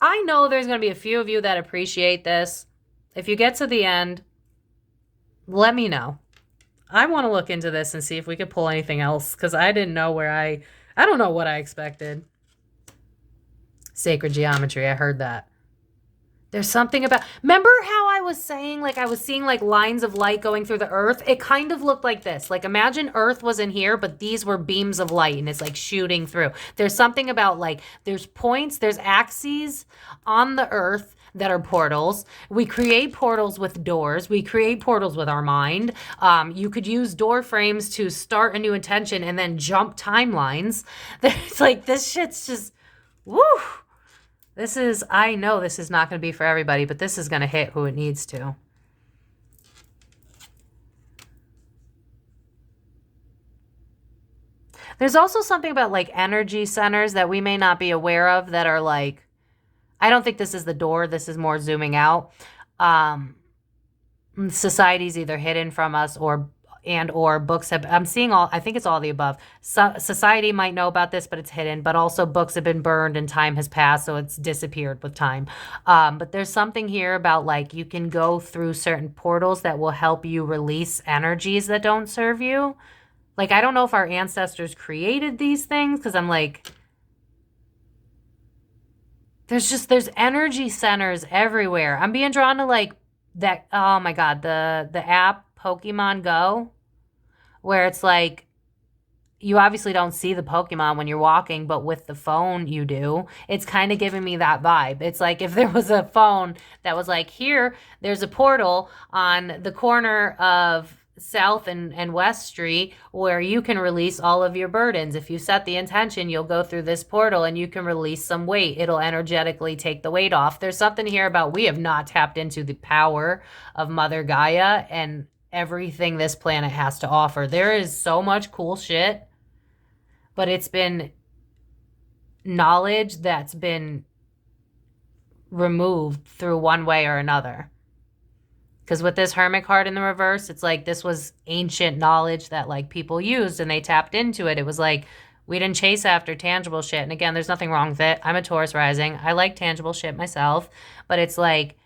Speaker 2: I know there's going to be a few of you that appreciate this. If you get to the end, let me know. I want to look into this and see if we could pull anything else, because I didn't know I don't know what I expected. Sacred geometry, I heard that. There's something about, remember how I was saying, like I was seeing like lines of light going through the earth? It kind of looked like this. Like imagine earth was in here, but these were beams of light and it's like shooting through. There's something about like, there's points, there's axes on the earth that are portals. We create portals with doors. We create portals with our mind. You could use door frames to start a new intention and then jump timelines. There's like, this shit's just, woo. I know this is not going to be for everybody, but this is going to hit who it needs to. There's also something about like energy centers that we may not be aware of that are like, I don't think this is the door. This is more zooming out. Society's either hidden from us or and or books have, I'm seeing all, I think it's all the above. So, society might know about this, but it's hidden, but also books have been burned and time has passed, so it's disappeared with time. But there's something here about like you can go through certain portals that will help you release energies that don't serve you. Like, I don't know if our ancestors created these things, because I'm like, there's energy centers everywhere. I'm being drawn to like that, oh my God, the app Pokemon Go, where it's like you obviously don't see the Pokemon when you're walking, but with the phone you do. It's kind of giving me that vibe. It's like if there was a phone that was like, here, there's a portal on the corner of South and West Street where you can release all of your burdens. If you set the intention, you'll go through this portal and you can release some weight. It'll energetically take the weight off. There's something here about we have not tapped into the power of Mother Gaia and everything this planet has to offer. There is so much cool shit, but it's been knowledge that's been removed through one way or another. Because with this Hermit card in the reverse, it's like this was ancient knowledge that like people used and they tapped into it. It was like we didn't chase after tangible shit. And again, there's nothing wrong with it. I'm a Taurus rising. I like tangible shit myself. But it's like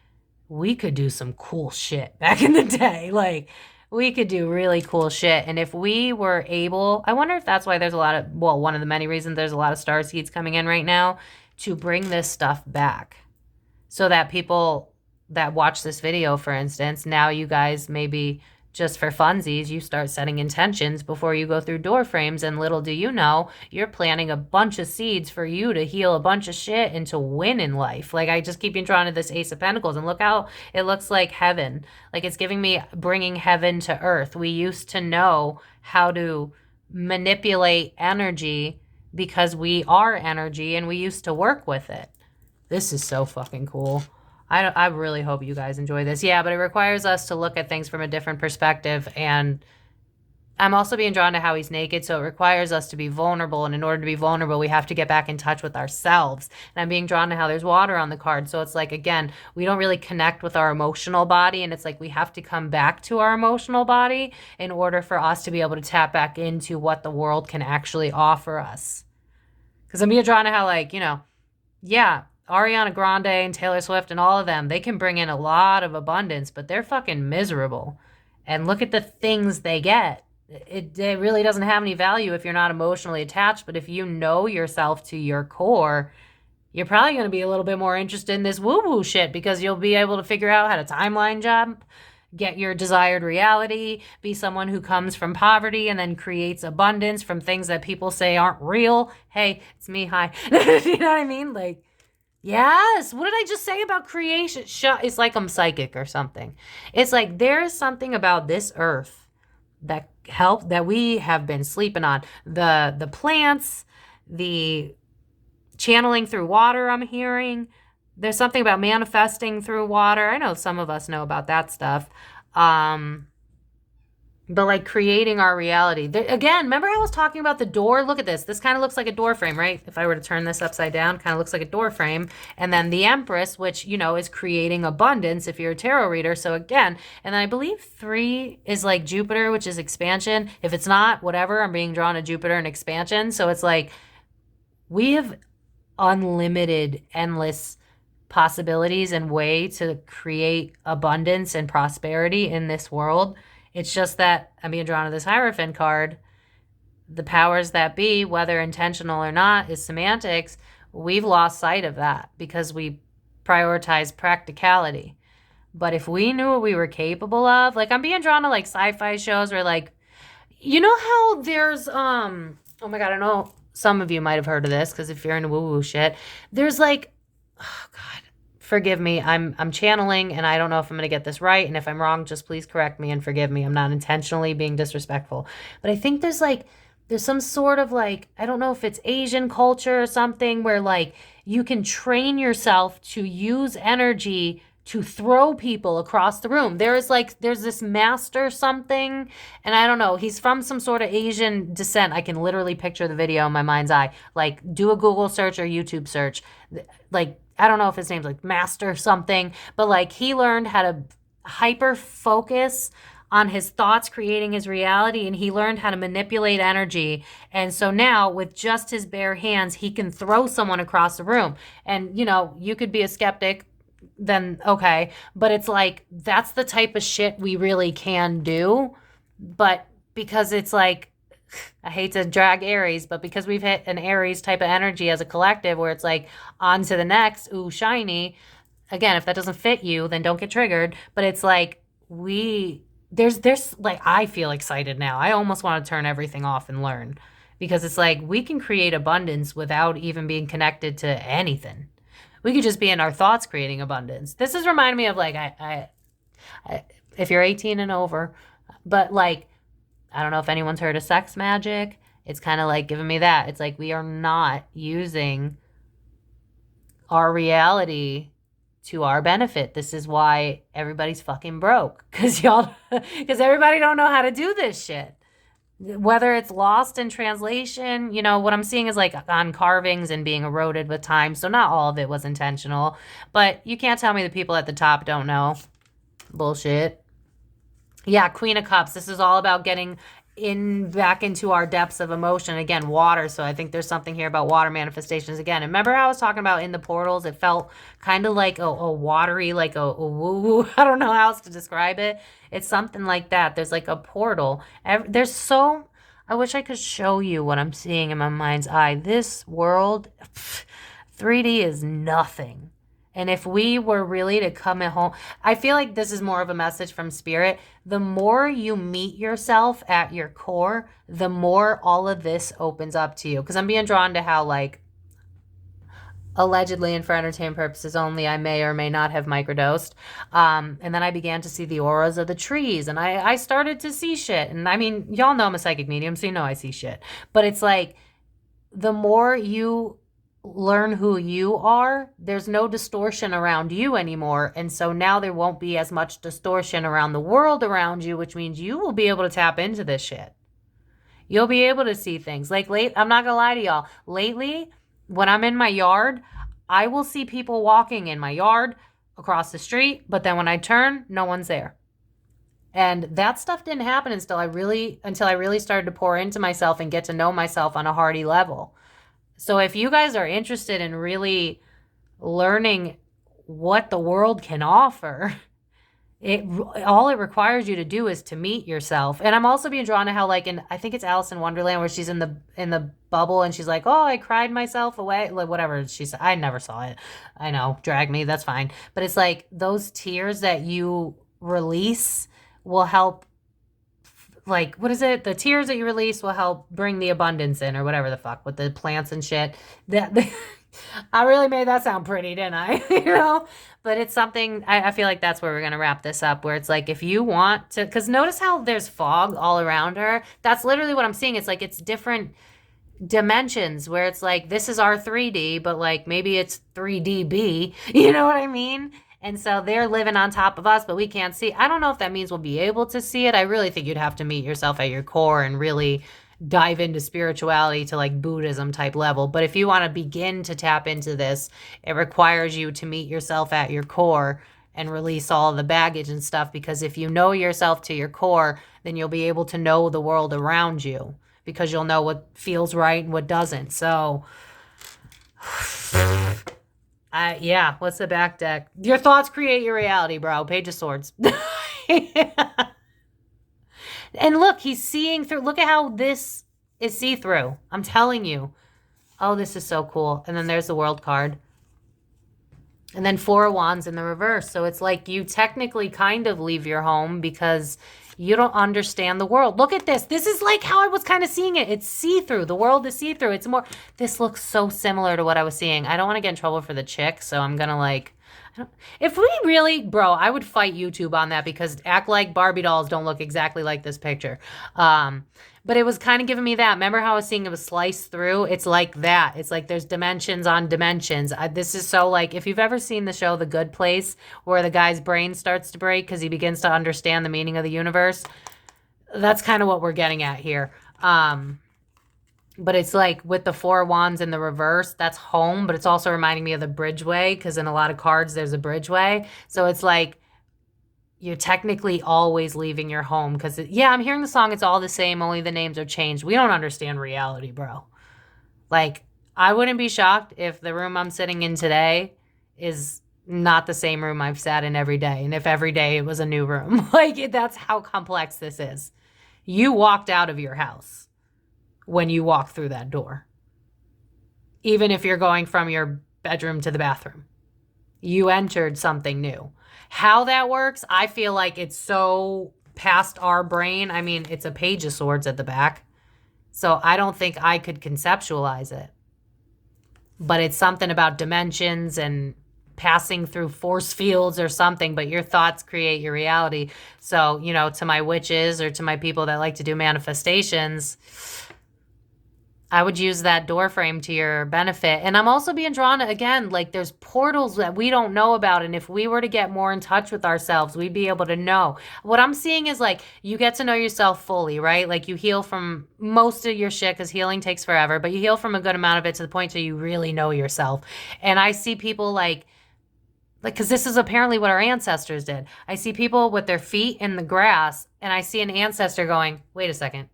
Speaker 2: we could do some cool shit back in the day. Like we could do really cool shit. And if we were able, I wonder if that's why there's a lot of, well, one of the many reasons there's a lot of star seeds coming in right now to bring this stuff back. So that people that watch this video, for instance, now you guys maybe just for funsies, you start setting intentions before you go through door frames, and little do you know, you're planting a bunch of seeds for you to heal a bunch of shit and to win in life. Like I just keep being drawn to this Ace of Pentacles, and look how it looks like heaven. Like it's giving me bringing heaven to earth. We used to know how to manipulate energy because we are energy and we used to work with it. This is so fucking cool. I really hope you guys enjoy this. Yeah, but it requires us to look at things from a different perspective. And I'm also being drawn to how he's naked. So it requires us to be vulnerable. And in order to be vulnerable, we have to get back in touch with ourselves. And I'm being drawn to how there's water on the card. So it's like, again, we don't really connect with our emotional body. And it's like we have to come back to our emotional body in order for us to be able to tap back into what the world can actually offer us. Because I'm being drawn to how, like, you know, yeah, Ariana Grande and Taylor Swift and all of them, they can bring in a lot of abundance, but they're fucking miserable. And look at the things they get. It really doesn't have any value if you're not emotionally attached, but if you know yourself to your core, you're probably going to be a little bit more interested in this woo-woo shit because you'll be able to figure out how to timeline jump, get your desired reality, be someone who comes from poverty and then creates abundance from things that people say aren't real. Hey, it's me, hi. You know what I mean? Like, yes. What did I just say about creation? It's like I'm psychic or something. It's like there is something about this earth that we have been sleeping on. The plants, the channeling through water I'm hearing. There's something about manifesting through water. I know some of us know about that stuff. But like creating our reality. Again, remember how I was talking about the door? Look at this. This kind of looks like a door frame, right? If I were to turn this upside down, kind of looks like a door frame. And then the Empress, which, you know, is creating abundance if you're a tarot reader. So again, and then I believe 3 is like Jupiter, which is expansion. If it's not, whatever, I'm being drawn to Jupiter and expansion. So it's like we have unlimited, endless possibilities and way to create abundance and prosperity in this world. It's just that I'm being drawn to this Hierophant card. The powers that be, whether intentional or not, is semantics. We've lost sight of that because we prioritize practicality. But if we knew what we were capable of, like I'm being drawn to like sci-fi shows where like, you know how there's, oh my God, I know some of you might have heard of this because if you're into woo-woo shit, there's like, oh God, forgive me, I'm channeling and I don't know if I'm going to get this right. And if I'm wrong, just please correct me and forgive me. I'm not intentionally being disrespectful. But I think there's some sort of like, I don't know if it's Asian culture or something where like you can train yourself to use energy to throw people across the room. There's this master something, and I don't know, he's from some sort of Asian descent. I can literally picture the video in my mind's eye. Like do a Google search or YouTube search. Like, I don't know if his name's like Master something, but like he learned how to hyper focus on his thoughts creating his reality, and he learned how to manipulate energy. And so now with just his bare hands, he can throw someone across the room. And, you know, you could be a skeptic, then okay, but it's like that's the type of shit we really can do. But because it's like, I hate to drag Aries, but because we've hit an Aries type of energy as a collective where it's like on to the next, ooh, shiny. Again, if that doesn't fit you, then don't get triggered. But it's like there's like, I feel excited now. I almost want to turn everything off and learn, because it's like we can create abundance without even being connected to anything. We could just be in our thoughts creating abundance. This is reminding me of like, I if you're 18 and over, but like, I don't know if anyone's heard of sex magic. It's kind of like giving me that. It's like we are not using our reality to our benefit. This is why everybody's fucking broke. Because everybody don't know how to do this shit. Whether it's lost in translation, you know, what I'm seeing is like on carvings and being eroded with time. So not all of it was intentional. But you can't tell me the people at the top don't know. Bullshit. Yeah, Queen of Cups. This is all about getting back into our depths of emotion. Again, water. So I think there's something here about water manifestations again. And remember how I was talking about in the portals? It felt kind of like a watery, like a woo-woo. I don't know how else to describe it. It's something like that. There's like a portal. I wish I could show you what I'm seeing in my mind's eye. This world, 3D is nothing. And if we were really to come at home, I feel like this is more of a message from spirit. The more you meet yourself at your core, the more all of this opens up to you. Because I'm being drawn to how, like, allegedly and for entertainment purposes only, I may or may not have microdosed. And then I began to see the auras of the trees. And I started to see shit. And I mean, y'all know I'm a psychic medium, so you know I see shit. But it's like, the more you learn who you are, there's no distortion around you anymore. And so now there won't be as much distortion around the world around you, which means you will be able to tap into this shit. You'll be able to see things. Like I'm not gonna lie to y'all. Lately, when I'm in my yard, I will see people walking in my yard across the street, but then when I turn, no one's there. And that stuff didn't happen until I really started to pour into myself and get to know myself on a hearty level. So if you guys are interested in really learning what the world can offer, all it requires you to do is to meet yourself. And I'm also being drawn to how, like, I think it's Alice in Wonderland, where she's in the bubble and she's like, oh, I cried myself away, like whatever she said. I never saw it. I know, drag me, that's fine. But it's like those tears that you release will help. Like, what is it? The tears that you release will help bring the abundance in, or whatever the fuck, with the plants and shit. I really made that sound pretty, didn't I? You know? But it's something, I feel like that's where we're going to wrap this up, where it's like, if you want to, because notice how there's fog all around her. That's literally what I'm seeing. It's like, it's different dimensions, where it's like, this is our 3D, but like, maybe it's 3DB. You know what I mean? And so they're living on top of us, but we can't see. I don't know if that means we'll be able to see it. I really think you'd have to meet yourself at your core and really dive into spirituality to like Buddhism type level. But if you want to begin to tap into this, it requires you to meet yourself at your core and release all the baggage and stuff. Because if you know yourself to your core, then you'll be able to know the world around you, because you'll know what feels right and what doesn't. So yeah, what's the back deck? Your thoughts create your reality, bro. Page of Swords. Yeah. And look, he's seeing through. Look at how this is see-through. I'm telling you. Oh, this is so cool. And then there's the World card. And then 4 of Wands in the reverse. So it's like you technically kind of leave your home because you don't understand the world. Look at this. This is like how I was kind of seeing it. It's see-through. The world is see-through. It's more, this looks so similar to what I was seeing. I don't want to get in trouble for the chick, so I'm going to like, if we really, bro, I would fight YouTube on that, because act like Barbie dolls don't look exactly like this picture. But it was kind of giving me that. Remember how I was seeing it was sliced through? It's like that. It's like there's dimensions on dimensions. This is so like, if you've ever seen the show The Good Place, where the guy's brain starts to break because he begins to understand the meaning of the universe, that's kind of what we're getting at here. But it's like with the 4 of Wands in the reverse, that's home, but it's also reminding me of the bridgeway, because in a lot of cards, there's a bridgeway. So it's like you're technically always leaving your home because, yeah, I'm hearing the song, it's all the same, only the names are changed. We don't understand reality, bro. Like, I wouldn't be shocked if the room I'm sitting in today is not the same room I've sat in every day, and if every day it was a new room. Like, that's how complex this is. You walked out of your house when you walk through that door. Even if you're going from your bedroom to the bathroom, you entered something new. How that works, I feel like it's so past our brain. I mean, it's a page of swords at the back, so I don't think I could conceptualize it. But it's something about dimensions and passing through force fields or something, but your thoughts create your reality. So, you know, to my witches or to my people that like to do manifestations, I would use that door frame to your benefit. And I'm also being drawn to, again, like there's portals that we don't know about. And if we were to get more in touch with ourselves, we'd be able to know. What I'm seeing is like you get to know yourself fully, right? Like you heal from most of your shit because healing takes forever, but you heal from a good amount of it to the point so you really know yourself. And I see people like, because this is apparently what our ancestors did. I see people with their feet in the grass and I see an ancestor going, wait a second.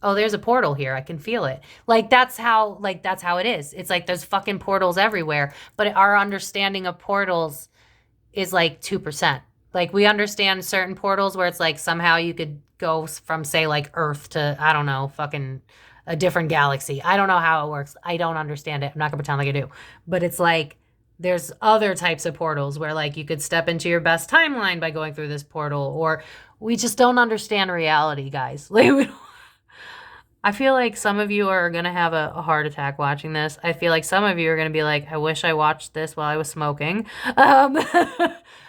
Speaker 2: Oh, there's a portal here. I can feel it. That's how it is. It's like there's fucking portals everywhere. But our understanding of portals is like 2%. Like we understand certain portals where it's like somehow you could go from say like Earth to, I don't know, fucking a different galaxy. I don't know how it works. I don't understand it. I'm not gonna pretend like I do. But it's like there's other types of portals where like you could step into your best timeline by going through this portal, or we just don't understand reality, guys. Like we don't. I feel like some of you are going to have a heart attack watching this. I feel like some of you are going to be like, I wish I watched this while I was smoking.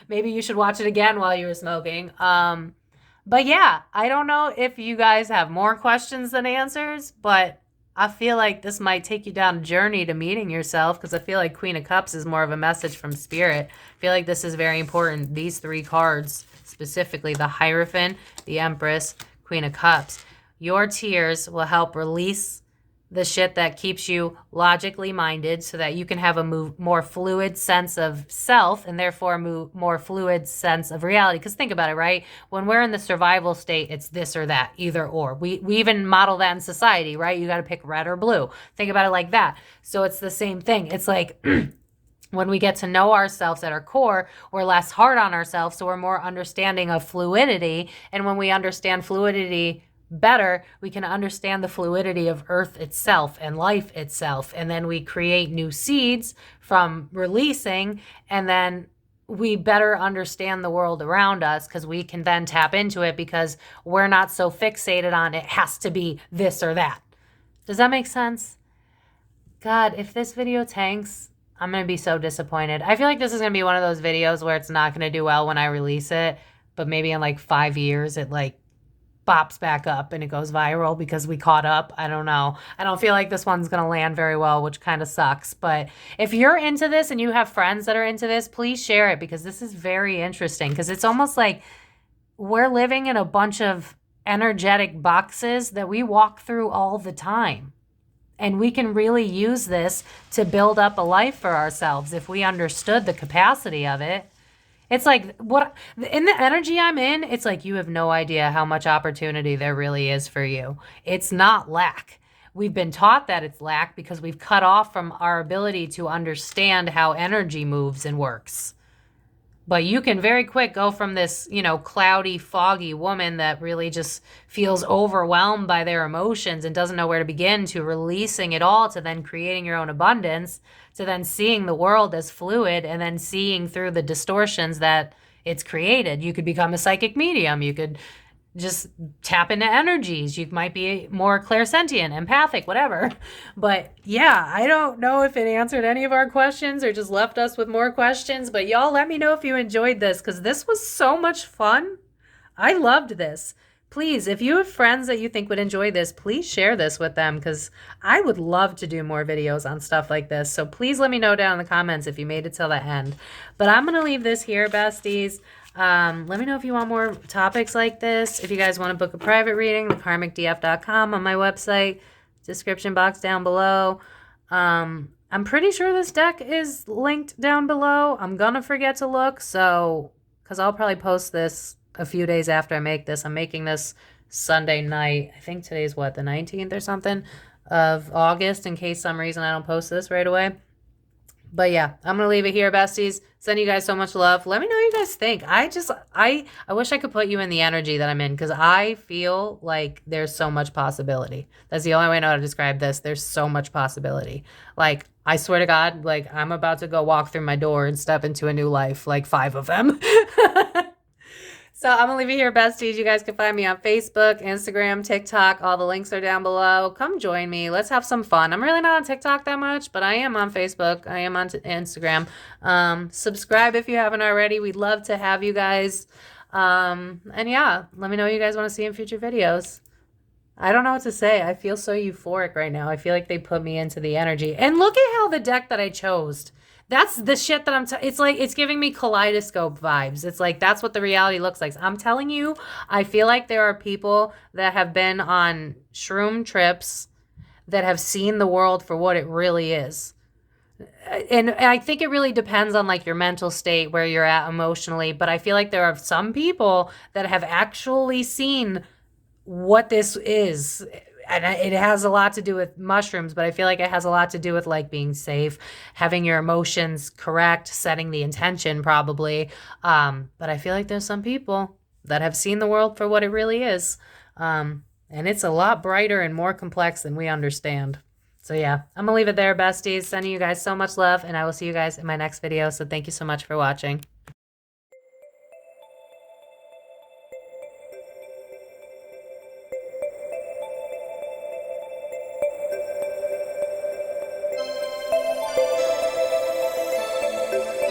Speaker 2: Maybe you should watch it again while you were smoking. But yeah, I don't know if you guys have more questions than answers, but I feel like this might take you down a journey to meeting yourself because I feel like Queen of Cups is more of a message from Spirit. I feel like this is very important. These three cards, specifically the Hierophant, the Empress, Queen of Cups. Your tears will help release the shit that keeps you logically minded so that you can have a more fluid sense of self and therefore a more fluid sense of reality. Because think about it, right? When we're in the survival state, it's this or that, either or. We even model that in society, right? You got to pick red or blue. Think about it like that. So it's the same thing. It's like when we get to know ourselves at our core, we're less hard on ourselves, so we're more understanding of fluidity. And when we understand fluidity better, we can understand the fluidity of Earth itself and life itself. And then we create new seeds from releasing, and then we better understand the world around us because we can then tap into it because we're not so fixated on it has to be this or that. Does that make sense? God, if this video tanks, I'm going to be so disappointed. I feel like this is going to be one of those videos where it's not going to do well when I release it, but maybe in like 5 years it like bops back up and it goes viral because we caught up. I don't know. I don't feel like this one's going to land very well, which kind of sucks. But if you're into this and you have friends that are into this, please share it because this is very interesting because it's almost like we're living in a bunch of energetic boxes that we walk through all the time. And we can really use this to build up a life for ourselves if we understood the capacity of it. It's like, what in the energy I'm in, it's like you have no idea how much opportunity there really is for you. It's not lack. We've been taught that it's lack because we've cut off from our ability to understand how energy moves and works. But you can very quick go from this, cloudy, foggy woman that really just feels overwhelmed by their emotions and doesn't know where to begin to releasing it all to then creating your own abundance to then seeing the world as fluid and then seeing through the distortions that it's created. You could become a psychic medium. You could just tap into energies. You might be more clairsentient, empathic, whatever. But yeah, I don't know if it answered any of our questions or just left us with more questions. But y'all let me know if you enjoyed this because this was so much fun. I loved this. Please, if you have friends that you think would enjoy this, please share this with them because I would love to do more videos on stuff like this. So please let me know down in the comments if you made it till the end. But I'm going to leave this here, besties. Let me know if you want more topics like this. If you guys want to book a private reading, thekarmicdf.com on my website, description box down below. I'm pretty sure this deck is linked down below. I'm going to forget to look, so because I'll probably post this a few days after I make this. I'm making this Sunday night. I think today's what, the 19th or something of August, in case some reason I don't post this right away. But yeah, I'm going to leave it here, besties. Send you guys so much love. Let me know what you guys think. I wish I could put you in the energy that I'm in, because I feel like there's so much possibility. That's the only way I know how to describe this. There's so much possibility. Like, I swear to God, like, I'm about to go walk through my door and step into a new life, like 5 of them. So I'm going to leave it here, besties. You guys can find me on Facebook, Instagram, TikTok. All the links are down below. Come join me. Let's have some fun. I'm really not on TikTok that much, but I am on Facebook. I am on Instagram. Subscribe if you haven't already. We'd love to have you guys. And yeah, let me know what you guys want to see in future videos. I don't know what to say. I feel so euphoric right now. I feel like they put me into the energy. And look at how the deck that I chose. That's the shit that it's like, it's giving me kaleidoscope vibes. It's like, that's what the reality looks like. I'm telling you, I feel like there are people that have been on shroom trips that have seen the world for what it really is. And I think it really depends on like your mental state, where you're at emotionally. But I feel like there are some people that have actually seen what this is. And it has a lot to do with mushrooms, but I feel like it has a lot to do with like being safe, having your emotions correct, setting the intention probably. But I feel like there's some people that have seen the world for what it really is. And it's a lot brighter and more complex than we understand. So yeah, I'm going to leave it there, besties. Sending you guys so much love, and I will see you guys in my next video. So thank you so much for watching.